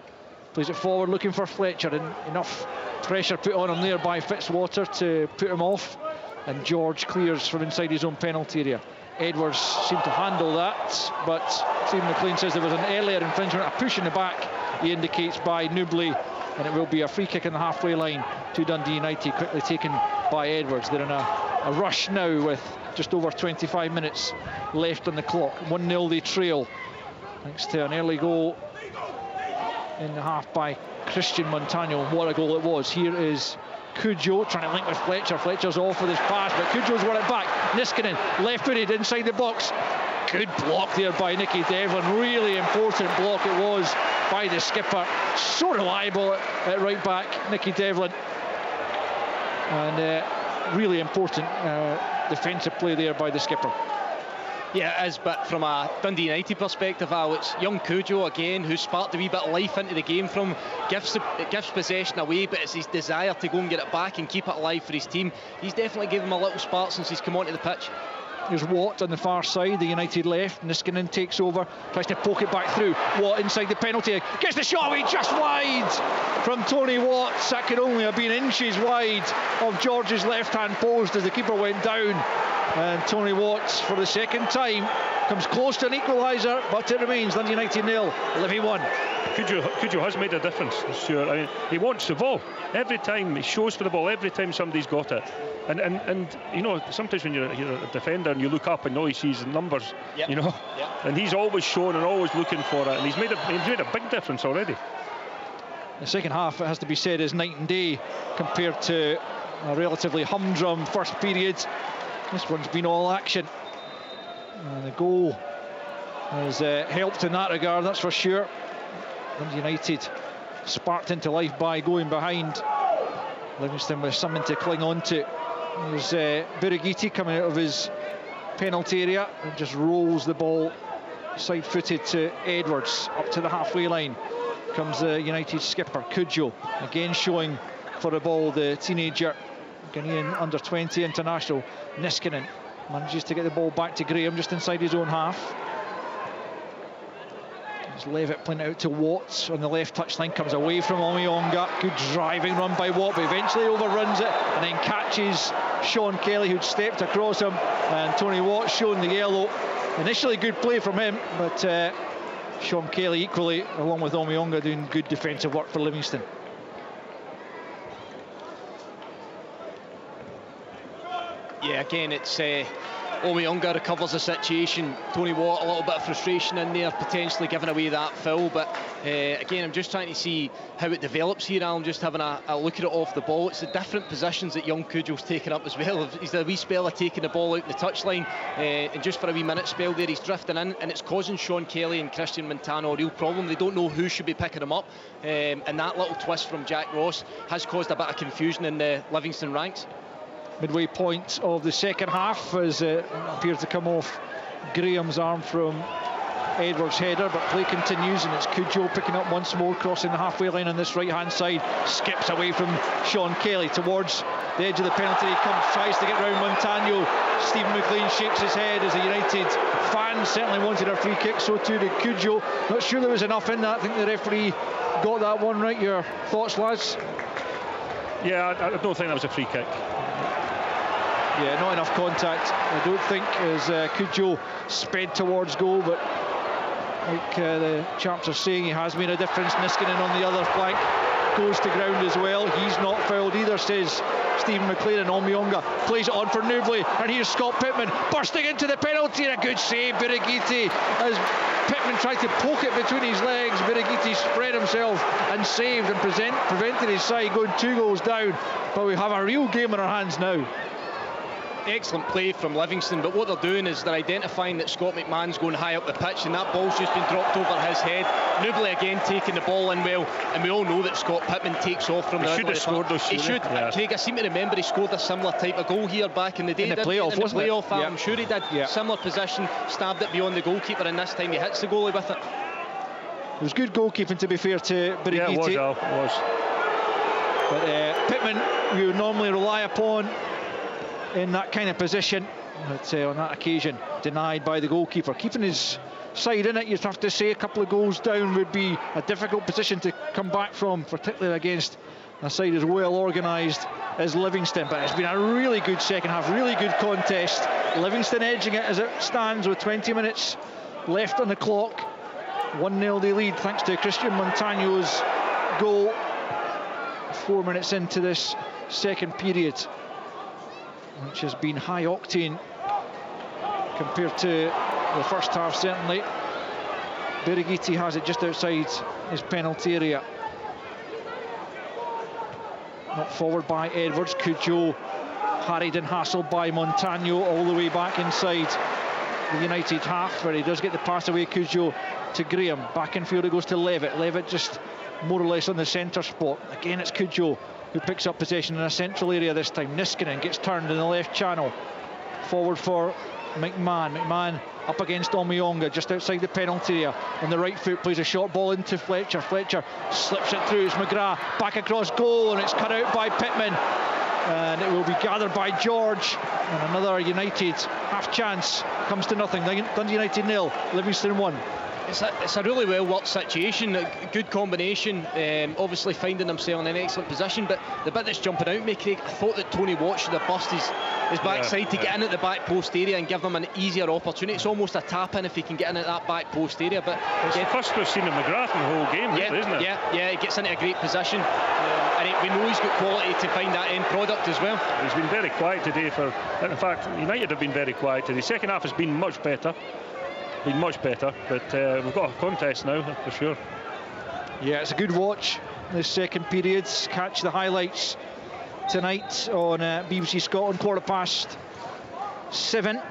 plays it forward looking for Fletcher, and enough pressure put on him there by Fitzwater to put him off, and George clears from inside his own penalty area. Edwards seemed to handle that, but Stephen McLean says there was an earlier infringement, a push in the back, he indicates, by Nubley, and it will be a free kick in the halfway line to Dundee United, quickly taken by Edwards. They're in a rush now with just over 25 minutes left on the clock. 1-0 they trail, thanks to an early goal in the half by Christian Montano. What a goal it was. Here is Cudjoe trying to link with Fletcher. Fletcher's off with his pass, but Cudjoe's won it back. Niskanen, left-footed inside the box. Good block there by Nicky Devlin. Really important block it was by the skipper. So reliable at right back, Nicky Devlin. And really important defensive play there by the skipper. Yeah, it is, but from a Dundee United perspective, Al, it's young Cudjoe again, who sparked a wee bit of life into the game from, gives possession away, but it's his desire to go and get it back and keep it alive for his team. He's definitely given him a little spark since he's come onto the pitch. Here's Watt on the far side, the United left. Niskanen takes over, tries to poke it back through. Watt inside the penalty, gets the shot away just wide from Tony Watts. That could only have been inches wide of George's left-hand post as the keeper went down. And Tony Watts, for the second time, comes close to an equaliser, but it remains Dundee United 0, Livy 1. Cudjoe has made a difference, Stuart. I mean, he wants the ball every time. He shows for the ball every time somebody's got it. And you know, sometimes when you're a defender and you look up and all he sees numbers, you know, and he's always shown and always looking for it, and he's made a big difference already. The second half, it has to be said, is night and day compared to a relatively humdrum first period. This one's been all action. And the goal has helped in that regard, that's for sure. Dundee United sparked into life by going behind. Livingston with something to cling on to. There's Birighitti coming out of his penalty area and just rolls the ball side-footed to Edwards up to the halfway line. Comes the United skipper Cudjoe, again showing for the ball, the teenager Ghanaian under-20 international. Niskanen manages to get the ball back to Graham just inside his own half. There's Levitt playing it out to Watts on the left touchline, comes away from Omiyonga. Good driving run by Watt, but eventually overruns it and then catches Sean Kelly, who'd stepped across him, and Tony Watts shown the yellow. Initially good play from him, but Sean Kelly equally, along with Omiyonga, doing good defensive work for Livingston. Yeah, again, it's Omiyonga recovers the situation. Tony Watt, a little bit of frustration in there, potentially giving away that foul. But again, I'm just trying to see how it develops here. I'm just having a look at it off the ball. It's the different positions that young Cudjoe's taken up as well. He's a wee spell of taking the ball out in the touchline, and just for a wee minute spell there, he's drifting in, and it's causing Sean Kelly and Christian Montano a real problem. They don't know who should be picking him up, and that little twist from Jack Ross has caused a bit of confusion in the Livingston ranks. Midway point of the second half as it appears to come off Graham's arm from Edwards' header, but play continues, and it's Cudjoe picking up once more, crossing the halfway line on this right-hand side, skips away from Sean Kelly towards the edge of the penalty. He comes, tries to get round Montano. Stephen McLean shakes his head as a United fan certainly wanted a free kick, so too did Cudjoe. Not sure there was enough in that. I think the referee got that one right. Your thoughts, lads? Yeah, I don't think that was a free kick. Yeah, not enough contact, I don't think, as Cudjoe sped towards goal, but like the chaps are saying, he has made a difference. Niskanen on the other flank goes to ground as well. He's not fouled either, says Stephen McLean, and Omiyonga plays it on for Newbley, and here's Scott Pittman bursting into the penalty, and a good save, Birighitti, as Pittman tried to poke it between his legs. Birighitti spread himself and saved and prevented his side going 2 goals down, but we have a real game in our hands now. Excellent play from Livingston, but what they're doing is they're identifying that Scott McMahon's going high up the pitch, and that ball's just been dropped over his head. Newbley again taking the ball in well, and we all know that Scott Pittman takes off from he should have scored those. He should. Yeah. Craig, I seem to remember he scored a similar type of goal here back in the day. In the playoff, wasn't it? Yeah. I'm sure he did. Yeah. Similar position, stabbed it beyond the goalkeeper, and this time he hits the goalie with it. It was good goalkeeping, to be fair to Birighitti. Yeah, it was. But Pittman, we would normally rely upon in that kind of position, but on that occasion denied by the goalkeeper. Keeping his side in it, you'd have to say a couple of goals down would be a difficult position to come back from, particularly against a side as well organised as Livingston. But it's been a really good second half, really good contest. Livingston edging it as it stands with 20 minutes left on the clock. 1-0 they lead thanks to Christian Montano's goal 4 minutes into this second period, which has been high octane compared to the first half, certainly. Birighitti has it just outside his penalty area. Knocked forward by Edwards. Cudjoe harried and hassled by Montano all the way back inside the United half, where he does get the pass away, Cudjoe, to Graham. Back in field it goes to Levitt. Levitt just more or less on the centre spot. Again it's Cudjoe who picks up possession in a central area this time. Niskanen gets turned in the left channel. Forward for McMahon. McMahon up against Omiyonga just outside the penalty area. On the right foot plays a short ball into Fletcher. Fletcher slips it through. It's McGrath back across goal, and it's cut out by Pittman. and it will be gathered by George, and another United half chance comes to nothing. Dundee United 0, Livingston 1. It's a really well worked situation, a good combination, obviously finding himself in an excellent position, but the bit that's jumping out at me, Craig, I thought that Tony Watt should have bust his backside to get in at the back post area and give them an easier opportunity. It's almost a tap in if he can get in at that back post area. But it's the first we've seen of McGrath in the whole game, really, isn't it? Yeah, he gets into a great position, and we know he's got quality to find that end product as well. He's been very quiet today. In fact, United have been very quiet today. The second half has been much better. But we've got a contest now for sure. Yeah, it's a good watch this second period. Catch the highlights tonight on BBC Scotland, 7:15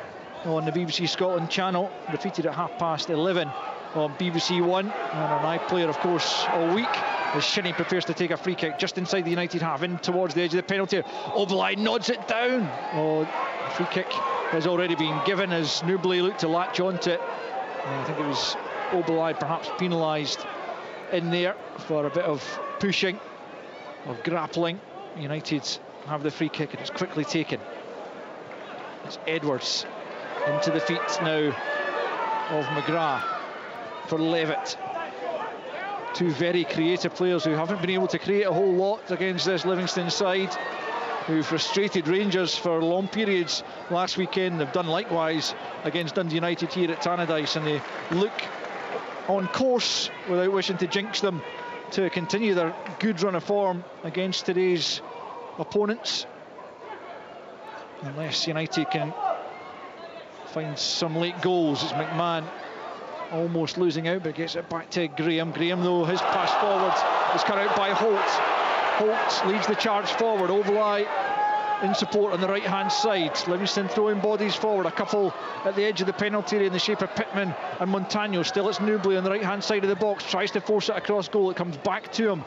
on the BBC Scotland channel, repeated at 11:30 on BBC One, and on iPlayer of course all week, as Shinnie prepares to take a free kick just inside the United half, in towards the edge of the penalty. Oblai nods it down. The free kick has already been given as Nubly looked to latch onto it. I think it was Oblai perhaps penalised in there for a bit of pushing, of grappling. United have the free kick, and it's quickly taken. It's Edwards into the feet now of McGrath for Levitt. Two very creative players who haven't been able to create a whole lot against this Livingston side, who frustrated Rangers for long periods last weekend. They've done likewise against Dundee United here at Tannadice, and they look on course, without wishing to jinx them, to continue their good run of form against today's opponents, unless United can find some late goals. It's McMahon almost losing out, but gets it back to Graham. Graham, though, his pass forward is cut out by Holt. Holt leads the charge forward. Oblai in support on the right hand side. Livingston throwing bodies forward, a couple at the edge of the penalty area in the shape of Pittman and Montano. Still it's Nubly on the right hand side of the box, tries to force it across goal. It comes back to him,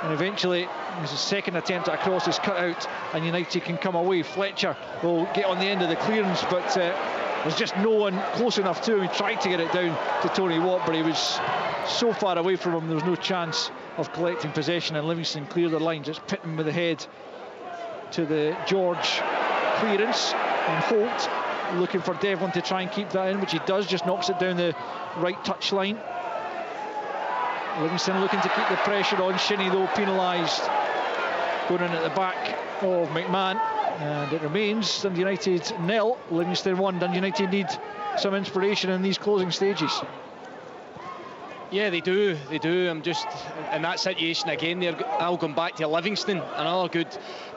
and eventually his second attempt at a cross is cut out, and United can come away. Fletcher will get on the end of the clearance, but there's just no one close enough to him. He tried to get it down to Tony Watt, but he was so far away from him there was no chance of collecting possession, and Livingston clear their lines. It's Pittman with the head to the George clearance, and Holt looking for Devlin to try and keep that in, which he does, just knocks it down the right touch line. Livingston looking to keep the pressure on. Shinnie, though, penalised, going in at the back of McMahon, and it remains Dundee United 0, Livingston 1. Dundee United need some inspiration in these closing stages. Yeah, they do. I'm just in that situation again. They're all going back to Livingston, another good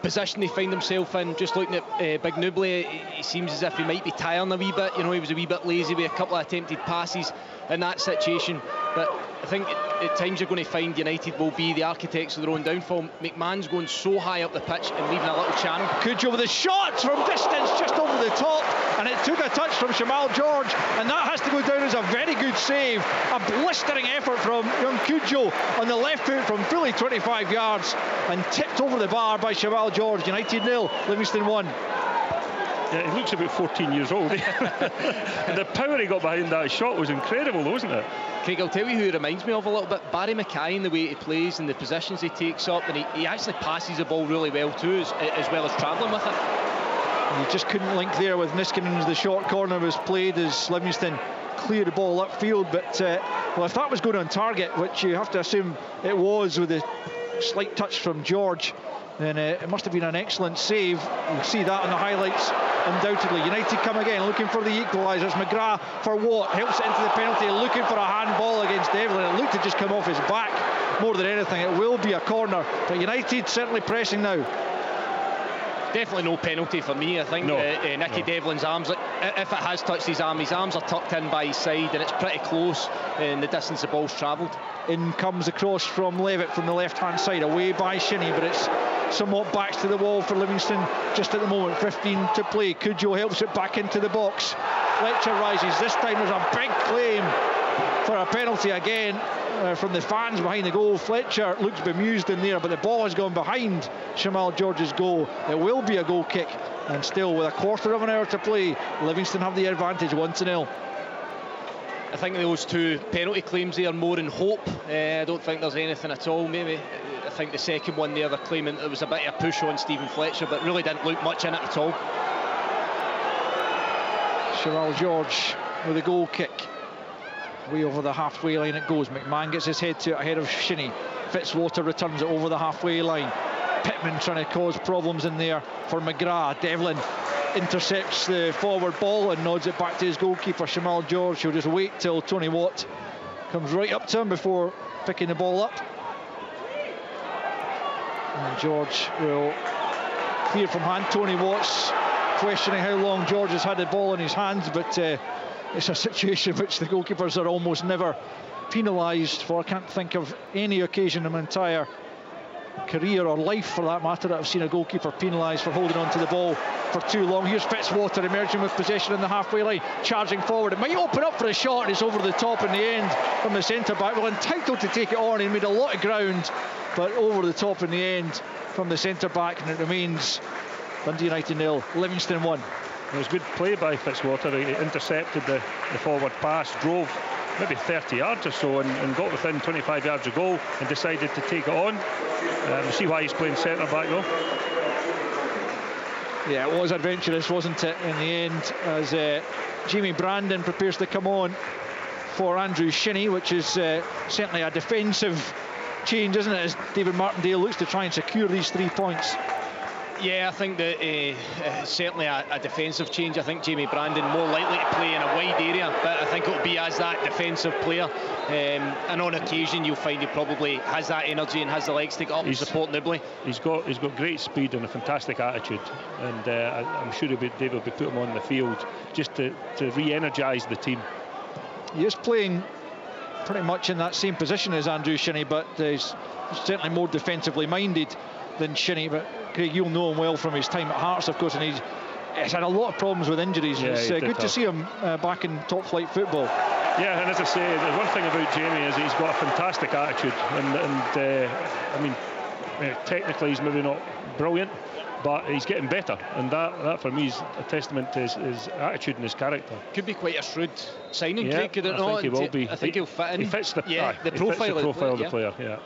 position they find themselves in. Just looking at Big Nubly, it seems as if he might be tiring a wee bit. You know, he was a wee bit lazy with a couple of attempted passes in that situation. But I think at times you're going to find United will be the architects of their own downfall. McMahon's going so high up the pitch and leaving a little channel. Cujo with a shot from distance just over the top, and it took a touch from Shamal George, and that has to go down as a very good save. A blistering effort from young Cujo on the left foot from fully 25 yards, and tipped over the bar by Shamal George. United 0, Livingston 1. Yeah, he looks about 14 years old. And the power he got behind that shot was incredible, wasn't it? Craig, I'll tell you who he reminds me of a little bit. Barry Mackay, in the way he plays and the positions he takes up, and he actually passes the ball really well too, as well as travelling with it. And he just couldn't link there with Niskanen as the short corner was played, as Livingston cleared the ball upfield. But well, if that was going on target, which you have to assume it was with a slight touch from George, then it must have been an excellent save. You'll see that on the highlights undoubtedly. United come again looking for the equaliser. It's McGrath for Watt, helps it into the penalty, looking for a handball against Devlin. It looked to just come off his back more than anything. It will be a corner, but United certainly pressing now. Definitely no penalty for me. I think Nicky Devlin's arms, if it has touched his arms are tucked in by his side, and it's pretty close in the distance the ball's travelled. In comes across from Levitt from the left hand side, away by Shinnie, but it's somewhat backs to the wall for Livingston just at the moment. 15 to play. Cujo helps it back into the box. Fletcher rises. This time there's a big claim for a penalty again from the fans behind the goal. Fletcher looks bemused in there, but the ball has gone behind Shamal George's goal. It will be a goal kick, and still with a quarter of an hour to play, Livingston have the advantage 1-0. I think those 2 penalty claims there are more in hope. I don't think there's anything at all. Maybe I think the second one there, they're claiming there was a bit of a push on Stephen Fletcher, but really didn't look much in it at all. Cheryl George with a goal kick. Way over the halfway line it goes. McMahon gets his head to it ahead of Shinnie. Fitzwater returns it over the halfway line. Pittman trying to cause problems in there for McGrath. Devlin intercepts the forward ball and nods it back to his goalkeeper, Shamal George. He'll just wait till Tony Watt comes right up to him before picking the ball up. And George will clear from hand. Tony Watt's questioning how long George has had the ball in his hands, but it's a situation which the goalkeepers are almost never penalised for. I can't think of any occasion in my entire career or life for that matter that I've seen a goalkeeper penalised for holding on to the ball for too long. Here's Fitzwater emerging with possession in the halfway line, charging forward. It might open up for a shot and it's over the top in the end from the centre back. Well, entitled to take it on. He made a lot of ground, but over the top in the end from the centre back, and it remains Dundee United 0, Livingston 1. It was good play by Fitzwater. He intercepted the forward pass, drove maybe 30 yards or so and got within 25 yards of goal and decided to take it on. You see why he's playing centre back though. Yeah, it was adventurous, wasn't it, in the end, as Jamie Brandon prepares to come on for Andrew Shinnie, which is certainly a defensive change, isn't it, as David Martindale looks to try and secure these 3 points. Yeah, I think that certainly a defensive change. I think Jamie Brandon more likely to play in a wide area, but I think it'll be as that defensive player. And on occasion, you'll find he probably has that energy and has the legs to get up and support Nibley. He's got great speed and a fantastic attitude, and I'm sure David will be putting him on the field just to re-energise the team. He is playing pretty much in that same position as Andrew Shinnie, but he's certainly more defensively minded than Shinnie. But Craig, you'll know him well from his time at Hearts, of course, and he's had a lot of problems with injuries. Yeah, it's good to see him back in top flight football. Yeah, and as I say, the one thing about Jamie is he's got a fantastic attitude, and I mean, technically he's maybe not brilliant, but he's getting better, and that for me is a testament to his attitude and his character. Could be quite a shrewd signing, yeah, Craig, could it not? I think he will be. I think he'll fit in. He fits the profile of the player. Yeah.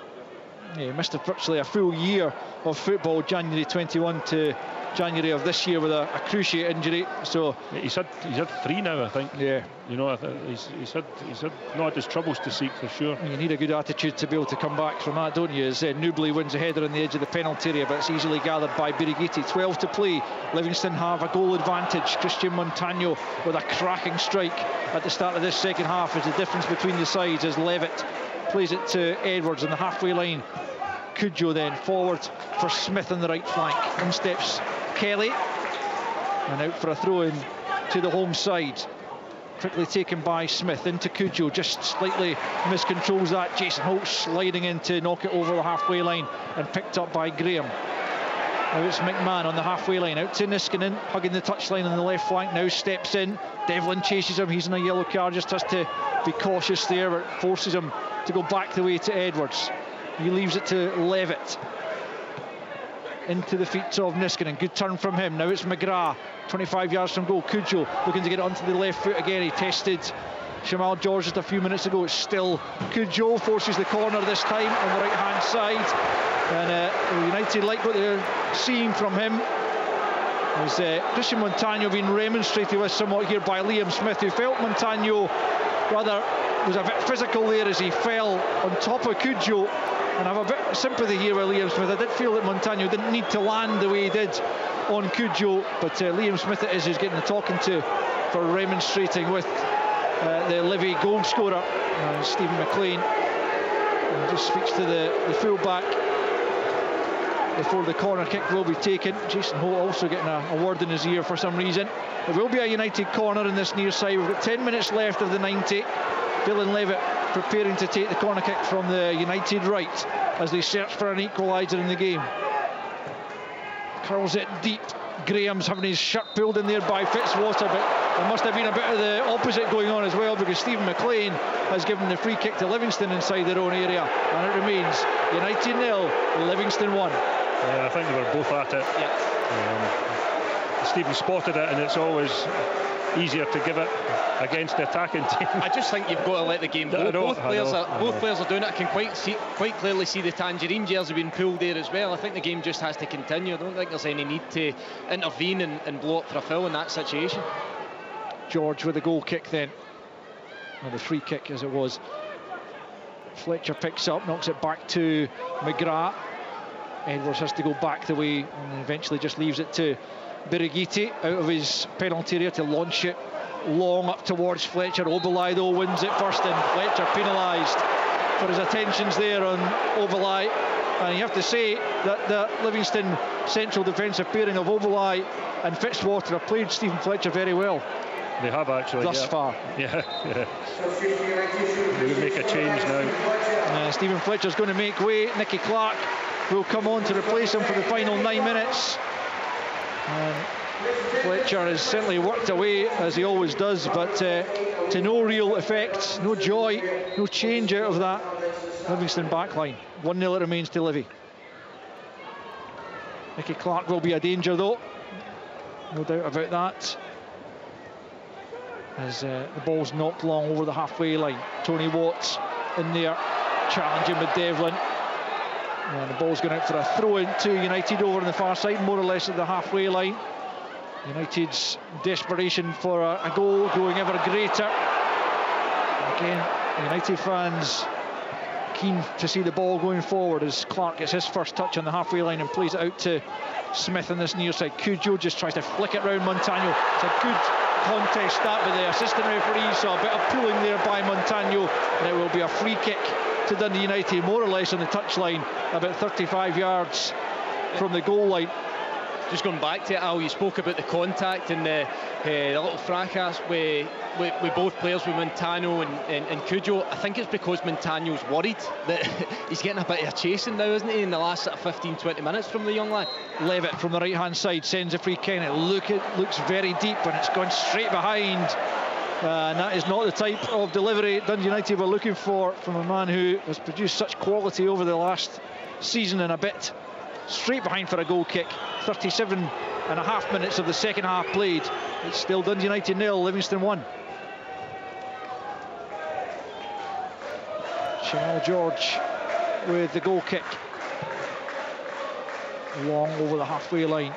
Yeah, he missed virtually a full year of football, January 21 to January of this year, with a cruciate injury. So he's had 3 now, I think. Yeah, you know, he's had not had his troubles to seek for sure. You need a good attitude to be able to come back from that, don't you? As Nubley wins a header on the edge of the penalty area, but it's easily gathered by Birighitti. 12 to play. Livingston have a goal advantage. Christian Montagno with a cracking strike at the start of this second half is the difference between the sides, as Levitt plays it to Edwards on the halfway line. Cudjoe then forward for Smith on the right flank. In steps Kelly, and out for a throw-in to the home side. Quickly taken by Smith into Cudjoe, just slightly miscontrols that. Jason Holt sliding in to knock it over the halfway line and picked up by Graham. Now it's McMahon on the halfway line, out to Niskanen, hugging the touchline on the left flank, now steps in. Devlin chases him, he's in a yellow card, just has to be cautious there, but forces him to go back the way to Edwards. He leaves it to Levitt. Into the feet of Niskanen. Good turn from him. Now it's McGrath. 25 yards from goal. Cudjoe looking to get it onto the left foot again. He tested Shamal George just a few minutes ago. It's still Cudjoe. Forces the corner this time on the right hand side. And United like what they're seeing from him. As Christian Montagno being remonstrated with somewhat here by Liam Smith, who felt Montagno rather was a bit physical there as he fell on top of Cudjoe. And I have a bit of sympathy here with Liam Smith. I did feel that Montagno didn't need to land the way he did on Cudjoe, but Liam Smith it is who's getting the talking to for remonstrating with the Livy goal scorer, Stephen McLean. And just speaks to the full-back before the corner kick will be taken. Jason Holt also getting a word in his ear for some reason. There will be a United corner in this near side. We've got 10 minutes left of the 90. Dylan Levitt preparing to take the corner kick from the United right as they search for an equaliser in the game. Curls it deep. Graham's having his shirt pulled in there by Fitzwater, but there must have been a bit of the opposite going on as well, because Stephen McLean has given the free kick to Livingston inside their own area, and it remains United 0, Livingston 1. Yeah, I think they were both at it. Yeah. Stephen spotted it, and it's always easier to give it against the attacking team. I just think you've got to let the game go. Both players are doing it. I can quite clearly see the Tangerine jersey being pulled there as well. I think the game just has to continue. I don't think there's any need to intervene and blow up for a foul in that situation. George with the goal kick then, or the free kick as it was. Fletcher picks up, knocks it back to McGrath. Edwards has to go back the way and eventually just leaves it to Birighitti out of his penalty area to launch it long up towards Fletcher. Oberlai though wins it first, and Fletcher penalised for his attentions there on Oberlai. And you have to say that the Livingston central defensive pairing of Oberlai and Fitzwater have played Stephen Fletcher very well. They have actually. Thus far. Yeah. They will make a change now. Stephen Fletcher's going to make way. Nicky Clark will come on to replace him for the final 9 minutes. And Fletcher has certainly worked away as he always does, but to no real effect, no joy, no change out of that Livingston backline. 1-0 it remains to Livy. Nicky Clark will be a danger though, no doubt about that, as the ball's knocked long over the halfway line. Tony Watts in there challenging with Devlin, and the ball's going out for a throw-in to United over on the far side, more or less at the halfway line. United's desperation for a goal growing ever greater. Again, United fans keen to see the ball going forward as Clark gets his first touch on the halfway line and plays it out to Smith on this near side. Cujo just tries to flick it round Montano. It's a good contest that, but the assistant referee saw a bit of pulling there by Montano, and it will be a free kick to Dundee United, more or less on the touchline, about 35 yards from the goal line. Just going back to it, Al, you spoke about the contact and the little fracas with both players, with Montano and Cujo. I think it's because Montano's worried that he's getting a bit of a chasing now, isn't he, in the last 15-20 minutes from the young lad. Levitt from the right hand side sends a free kick. It looks very deep, and it's gone straight behind. And that is not the type of delivery Dundee United were looking for from a man who has produced such quality over the last season and a bit. Straight behind for a goal kick. 37.5 minutes of the second half played. It's still Dundee United 0, Livingston 1. Jamal George with the goal kick. Long over the halfway line.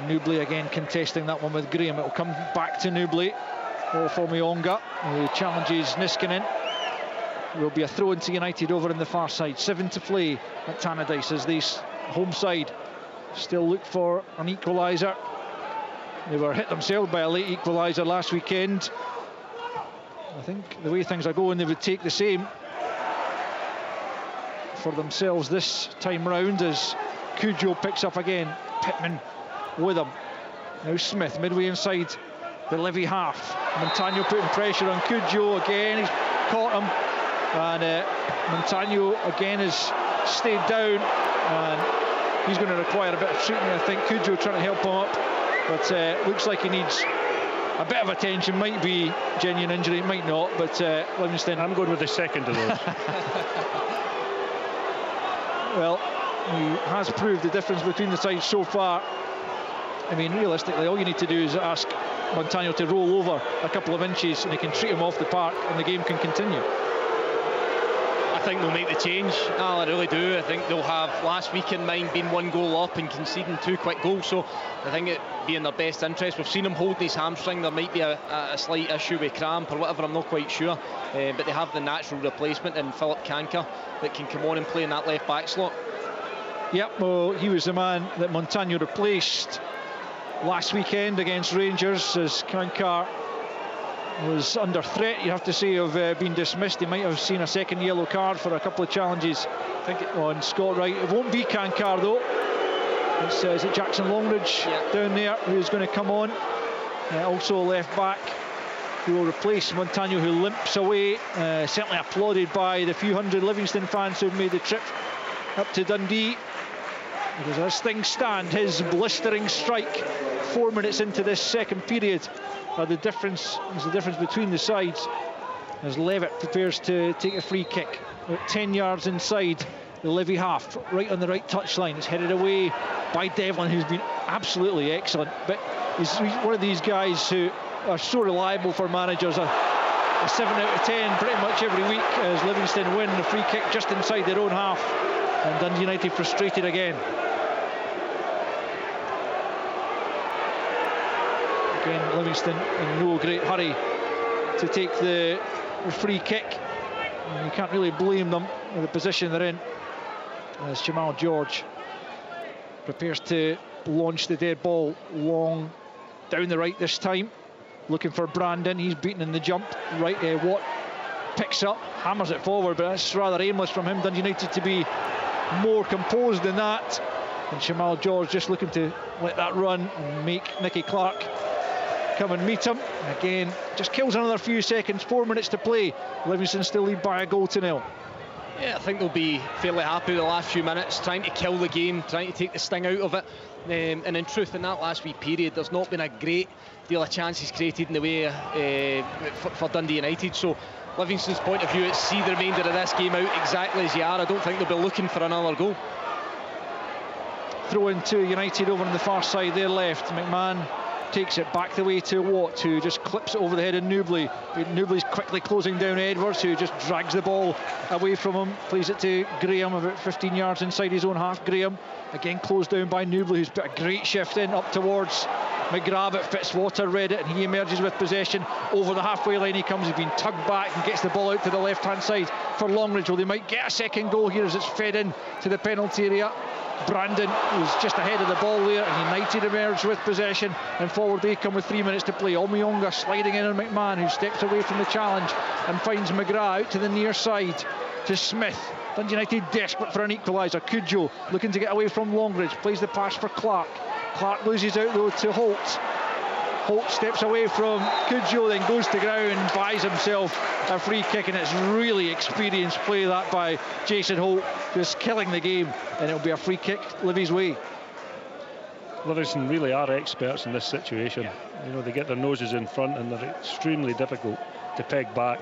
Newbley again contesting that one with Graham. It will come back to Newbley. Ball for Mionga, who challenges Niskanen. There will be a throw into United over in the far side. 7 to play at Tannadice as these home side still look for an equaliser. They were hit themselves by a late equaliser last weekend. I think the way things are going, they would take the same for themselves this time round, as Cujo picks up again. Pittman with him. Now Smith midway inside the Livy half. Montano putting pressure on Cujo again. He's caught him, and Montano again has stayed down, and he's going to require a bit of treatment. I think Cujo trying to help him up, but looks like he needs a bit of attention. Might be genuine injury, might not, but Livingston. I'm going with the second of those. Well, he has proved the difference between the sides so far. I mean, realistically, all you need to do is ask Montano to roll over a couple of inches, and he can treat him off the park, and the game can continue. I think they'll make the change. I really do. I think they'll have last week in mind, being 1 goal up and conceding 2 quick goals. So I think it'd be in their best interest. We've seen him holding his hamstring. There might be a slight issue with cramp or whatever. I'm not quite sure. But they have the natural replacement in Philip Kanker that can come on and play in that left back slot. Yep, well, he was the man that Montano replaced last weekend against Rangers, as Kanker was under threat, you have to say, of being dismissed. He might have seen a second yellow card for a couple of challenges, I think, on Scott Wright. It won't be Kanker though. It's is it Jackson Longridge down there who's going to come on, also left back, who will replace Montano, who limps away, certainly applauded by the few hundred Livingston fans who've made the trip up to Dundee. Because as things stand, his blistering strike 4 minutes into this second period is the difference between the sides, as Levitt prepares to take a free kick about 10 yards inside the Livy half, right on the right touchline. It's headed away by Devlin, who's been absolutely excellent. But he's one of these guys who are so reliable for managers. A 7 out of 10 pretty much every week as Livingston win the free kick just inside their own half. And Dundee United frustrated again. Again, Livingston in no great hurry to take the free kick. And you can't really blame them with the position they're in. As Jamal George prepares to launch the dead ball long down the right this time. Looking for Brandon, he's beaten in the jump. Right, Watt picks up, hammers it forward, but that's rather aimless from him. Dundee United to be more composed than that. And Jamal George just looking to let that run and make Nicky Clark come and meet him. And again, just kills another few seconds, 4 minutes to play. Livingston still lead by a goal to nil. Yeah, I think they'll be fairly happy with the last few minutes, trying to kill the game, trying to take the sting out of it. And in truth, in that last wee period, there's not been a great deal of chances created in the way for Dundee United. So Livingston's point of view, it's see the remainder of this game out exactly as you are. I don't think they'll be looking for another goal. Throw into United over on the far side, their left. McMahon takes it back the way to Watt, who just clips it over the head of Newbley. Newbley's quickly closing down Edwards, who just drags the ball away from him. Plays it to Graham about 15 yards inside his own half. Graham again closed down by Newbley, who's put a great shift in up towards McGrath, but Fitzwater read it, and he emerges with possession over the halfway line. He comes, he's been tugged back and gets the ball out to the left hand side for Longridge. Well, they might get a second goal here as it's fed in to the penalty area. Brandon was just ahead of the ball there, and United emerged with possession, and forward they come with 3 minutes to play. Omiyonga sliding in on McMahon, who steps away from the challenge and finds McGrath out to the near side to Smith. Dundee United desperate for an equaliser. Cudjoe looking to get away from Longridge, plays the pass for Clark. Clark loses out though to Holt. Holt steps away from Cudjoe, then goes to ground and buys himself a free kick, and it's really experienced play that by Jason Holt, just killing the game, and it'll be a free kick Livy's way. Livingston really are experts in this situation. You know, they get their noses in front and they're extremely difficult to peg back.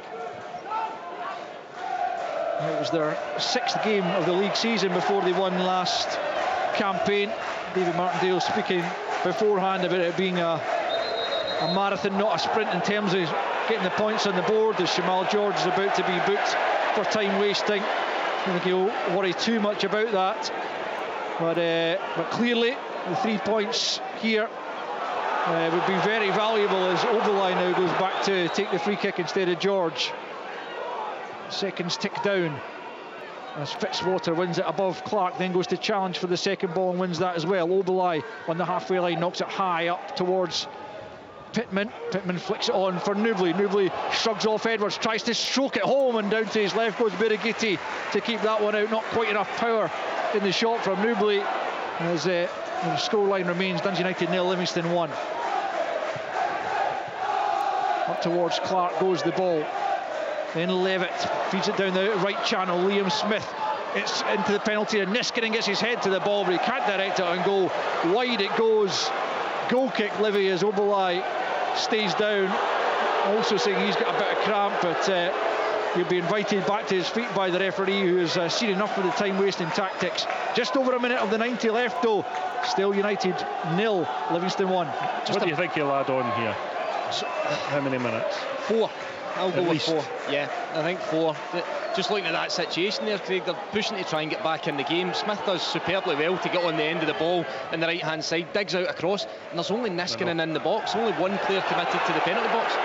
It was their 6th game of the league season before they won last campaign. David Martindale speaking beforehand about it being a marathon, not a sprint, in terms of getting the points on the board, as Jamal George is about to be booked for time wasting. I don't think he'll worry too much about that, but clearly the 3 points here would be very valuable, as Oberlai now goes back to take the free kick instead of George. Seconds tick down as Fitzwater wins it above Clark, then goes to challenge for the second ball and wins that as well. Oberlai on the halfway line knocks it high up towards Pittman. Pittman flicks it on for Newbley. Newbley shrugs off Edwards, tries to stroke it home, and down to his left goes Birighitti to keep that one out. Not quite enough power in the shot from Newbley, as the scoreline remains Dundee United 0, Livingston 1. Up towards Clark goes the ball. Then Levitt feeds it down the right channel. Liam Smith, it's into the penalty, and Niskanen gets his head to the ball, but he can't direct it on goal. Wide it goes. Goal kick Livy as Oberlai stays down. Also saying he's got a bit of cramp, but he'll be invited back to his feet by the referee, who has seen enough of the time wasting tactics. Just over a minute of the 90 left though. Still United 0, Livingston 1. What do you think he'll add on here? How many minutes? 4. I'll go with 4. Yeah, I think 4. Just looking at that situation there, Craig, they're pushing to try and get back in the game. Smith does superbly well to get on the end of the ball in the right hand side, digs out across, and there's only Niskanen in the box. Only one player committed to the penalty box.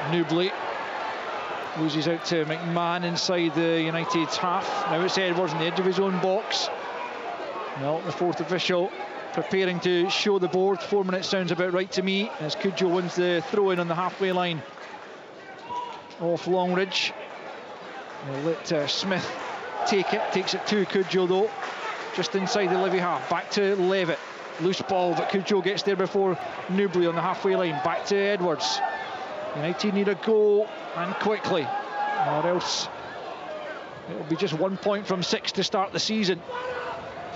Newbley loses out to McMahon inside the United half. Now it's Edwards on the edge of his own box. Well, the fourth official preparing to show the board. 4 minutes sounds about right to me, as Cudjoe wins the throw-in on the halfway line off Longridge. They'll let Smith take it, takes it to Cudjoe though, just inside the Livy half. Back to Levitt, loose ball, but Cudjoe gets there before Newbley on the halfway line. Back to Edwards. United need a goal, and quickly, or else it'll be just 1 point from 6 to start the season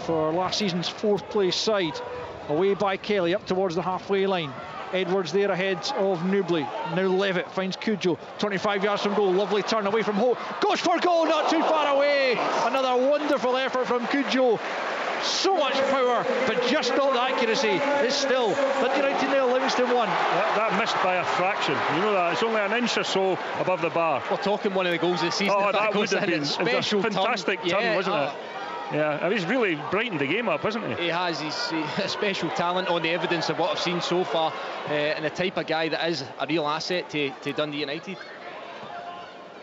for last season's 4th place side. Away by Kelly up towards the halfway line. Edwards there ahead of Newbley. Now Levitt finds Cujo, 25 yards from goal. Lovely turn away from Holt. Goes for goal, not too far away. Another wonderful effort from Cujo. So much power, but just not the accuracy. It's still Dundee United 0, Livingston 1. That missed by a fraction. You know that. It's only an inch or so above the bar. We're talking one of the goals of the season. Oh, that would have been special a fantastic turn, wasn't it? Yeah, he's really brightened the game up, hasn't he? He has. He's a special talent on the evidence of what I've seen so far, and the type of guy that is a real asset to Dundee United.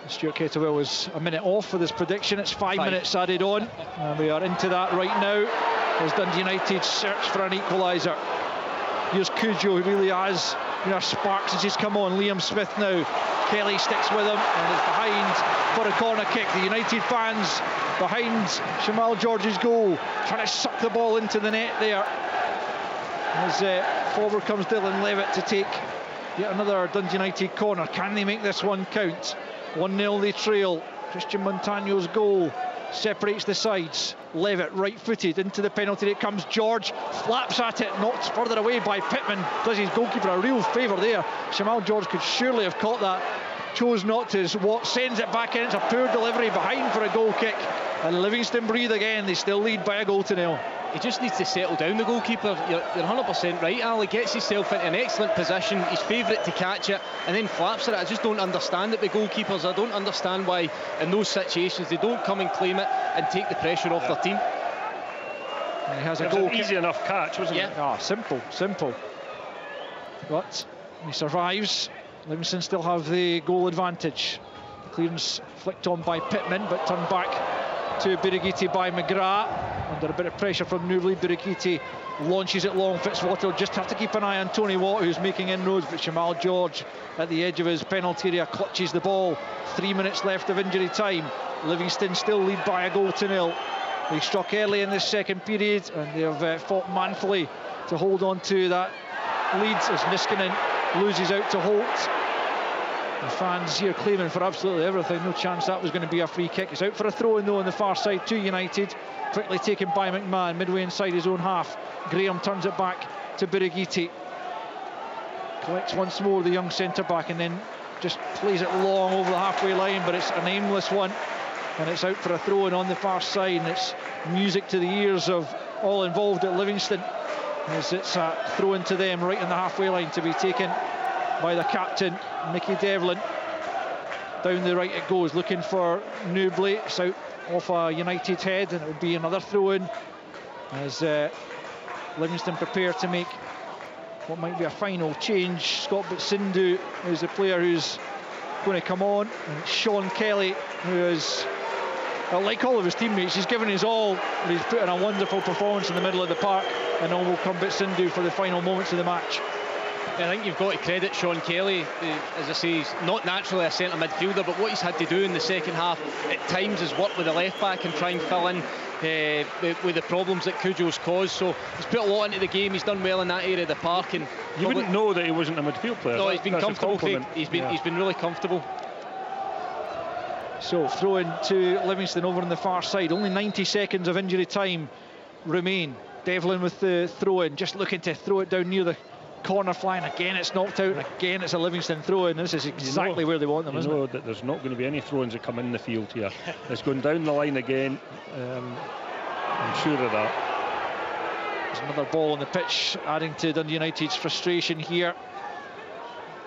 Stuart Kettlewell was a minute off for this prediction. It's 5 minutes added on, and we are into that right now as Dundee United search for an equaliser. Here's Cujo, who really has, sparks has just come on. Liam Smith now. Kelly sticks with him and is behind for a corner kick. The United fans behind Shamal George's goal, trying to suck the ball into the net there. As forward comes Dylan Levitt to take yet another Dundee United corner. Can they make this one count? 1-0 they trail. Christian Montagno's goal separates the sides. Levitt right-footed into the penalty. It comes George, flaps at it, knocked further away by Pittman. Does his goalkeeper a real favour there. Shamal George could surely have caught that. Chose not to. Watt sends it back in. It's a poor delivery behind for a goal kick. And Livingston breathe again. They still lead by a goal to 0. He just needs to settle down, the goalkeeper. You're 100% right, Ali. Gets himself into an excellent position. He's favourite to catch it and then flaps at it. I just don't understand it with goalkeepers. I don't understand why in those situations they don't come and claim it and take the pressure off their team. And he has a goal. Easy enough catch, wasn't it? Ah, simple. But he survives. Livingston still have the goal advantage. The clearance flicked on by Pittman, but turned back to Birighitti by McGrath. Under a bit of pressure from Newbley, Birighitti launches it long. Fitzwater just have to keep an eye on Tony Watt, who's making inroads, but Shamal George at the edge of his penalty area clutches the ball. 3 minutes left of injury time. Livingston still lead by a goal to 0. They struck early in this second period, and they have fought manfully to hold on to that lead as Niskanen loses out to Holt. The fans here claiming for absolutely everything. No chance that was going to be a free kick. It's out for a throw-in though on the far side to United. Quickly taken by McMahon, midway inside his own half. Graham turns it back to Birighitti. Collects once more the young centre-back and then just plays it long over the halfway line, but it's an aimless one. And it's out for a throw-in on the far side, and it's music to the ears of all involved at Livingston, as it's a throw-in to them right in the halfway line to be taken by the captain, Mickey Devlin. Down the right it goes, looking for Newbley. It's out off a United head, and it would be another throw-in as Livingston prepare to make what might be a final change. Scott Sindhu is the player who's going to come on, and it's Sean Kelly, who is, like all of his teammates, he's given his all, but he's put in a wonderful performance in the middle of the park, and on will come Sindhu for the final moments of the match. I think you've got to credit Sean Kelly. As I say, he's not naturally a centre midfielder, but what he's had to do in the second half at times is work with the left back and try and fill in with the problems that Cujo's caused. So he's put a lot into the game. He's done well in that area of the park. And you wouldn't know that he wasn't a midfield player. No, he's been comfortable. He's been really comfortable. So throw in to Livingston over on the far side. Only 90 seconds of injury time remain. Devlin with the throw in, just looking to throw it down near the corner fly, and again it's knocked out, and again it's a Livingston throw in. This is exactly where they want them, isn't it? That there's not going to be any throw-ins that come in the field here. It's going down the line again. I'm sure of that. There's another ball on the pitch, adding to Dundee United's frustration here.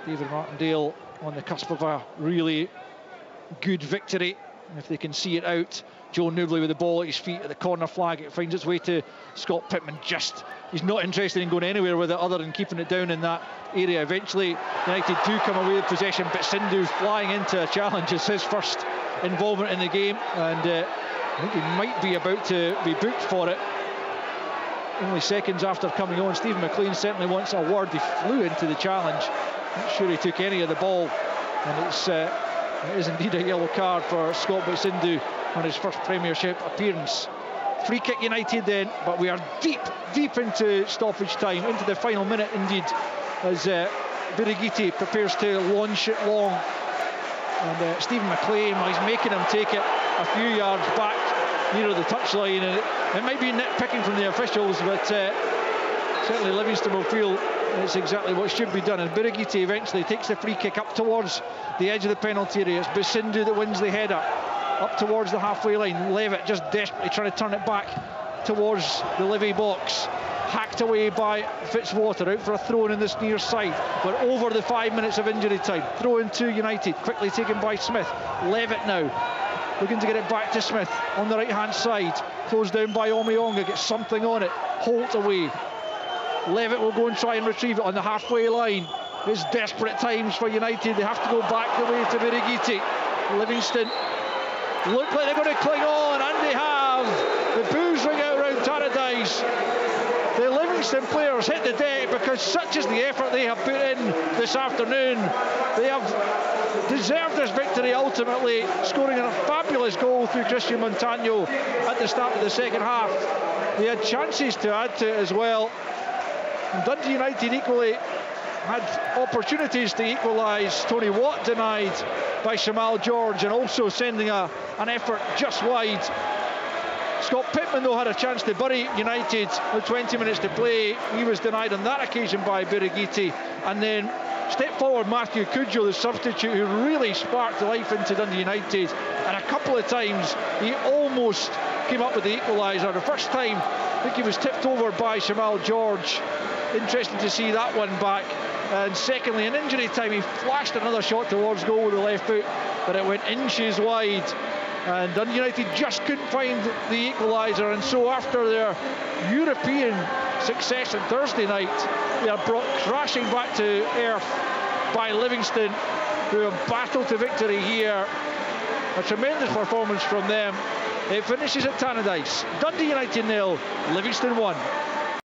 David Martindale on the cusp of a really good victory, if they can see it out. Joe Newbley with the ball at his feet at the corner flag. It finds its way to Scott Pittman. He's not interested in going anywhere with it other than keeping it down in that area. Eventually United do come away with possession, but Sindhu flying into a challenge. It's his first involvement in the game, and I think he might be about to be booked for it. Only seconds after coming on, Stephen McLean certainly wants a word. He flew into the challenge. Not sure he took any of the ball, and it is indeed a yellow card for Scott Sindhu on his first Premiership appearance. Free kick United then, but we are deep into stoppage time, into the final minute indeed, as Birighitti prepares to launch it long, and Stephen McLean, he's making him take it a few yards back near the touchline, and it might be nitpicking from the officials, but certainly Livingston will feel and it's exactly what should be done. And Birigiti eventually takes the free kick up towards the edge of the penalty area. It's Basindu that wins the header up towards the halfway line. Levitt just desperately trying to turn it back towards the Livy box. Hacked away by Fitzwater, out for a throw-in this near side. But over the 5 minutes of injury time. Throw-in to United, quickly taken by Smith. Levitt now, looking to get it back to Smith on the right-hand side. Closed down by Omiyonga, gets something on it. Holt away. Levitt will go and try and retrieve it on the halfway line. It's desperate times for United. They have to go back the way to Birigiti. Livingston look like they're going to cling on, and they have. The boos ring out around Tannadice. The Livingston players hit the deck because such is the effort they have put in this afternoon. They have deserved this victory ultimately, scoring a fabulous goal through Christian Montano at the start of the second half. They had chances to add to it as well. And Dundee United equally had opportunities to equalise. Tony Watt denied by Shamal George, and also sending an effort just wide. Scott Pittman though had a chance to bury United with 20 minutes to play. He was denied on that occasion by Birigiti. And then step forward Matthew Cudjoe, the substitute, who really sparked life into Dundee United. And a couple of times he almost came up with the equaliser. The first time I think he was tipped over by Shamal George. Interesting to see that one back. And secondly, in injury time, he flashed another shot towards goal with the left foot, but it went inches wide. And Dundee United just couldn't find the equaliser, and so after their European success on Thursday night, they are brought crashing back to earth by Livingston, who have battled to victory here. A tremendous performance from them. It finishes at Tannadice. Dundee United 0, Livingston 1.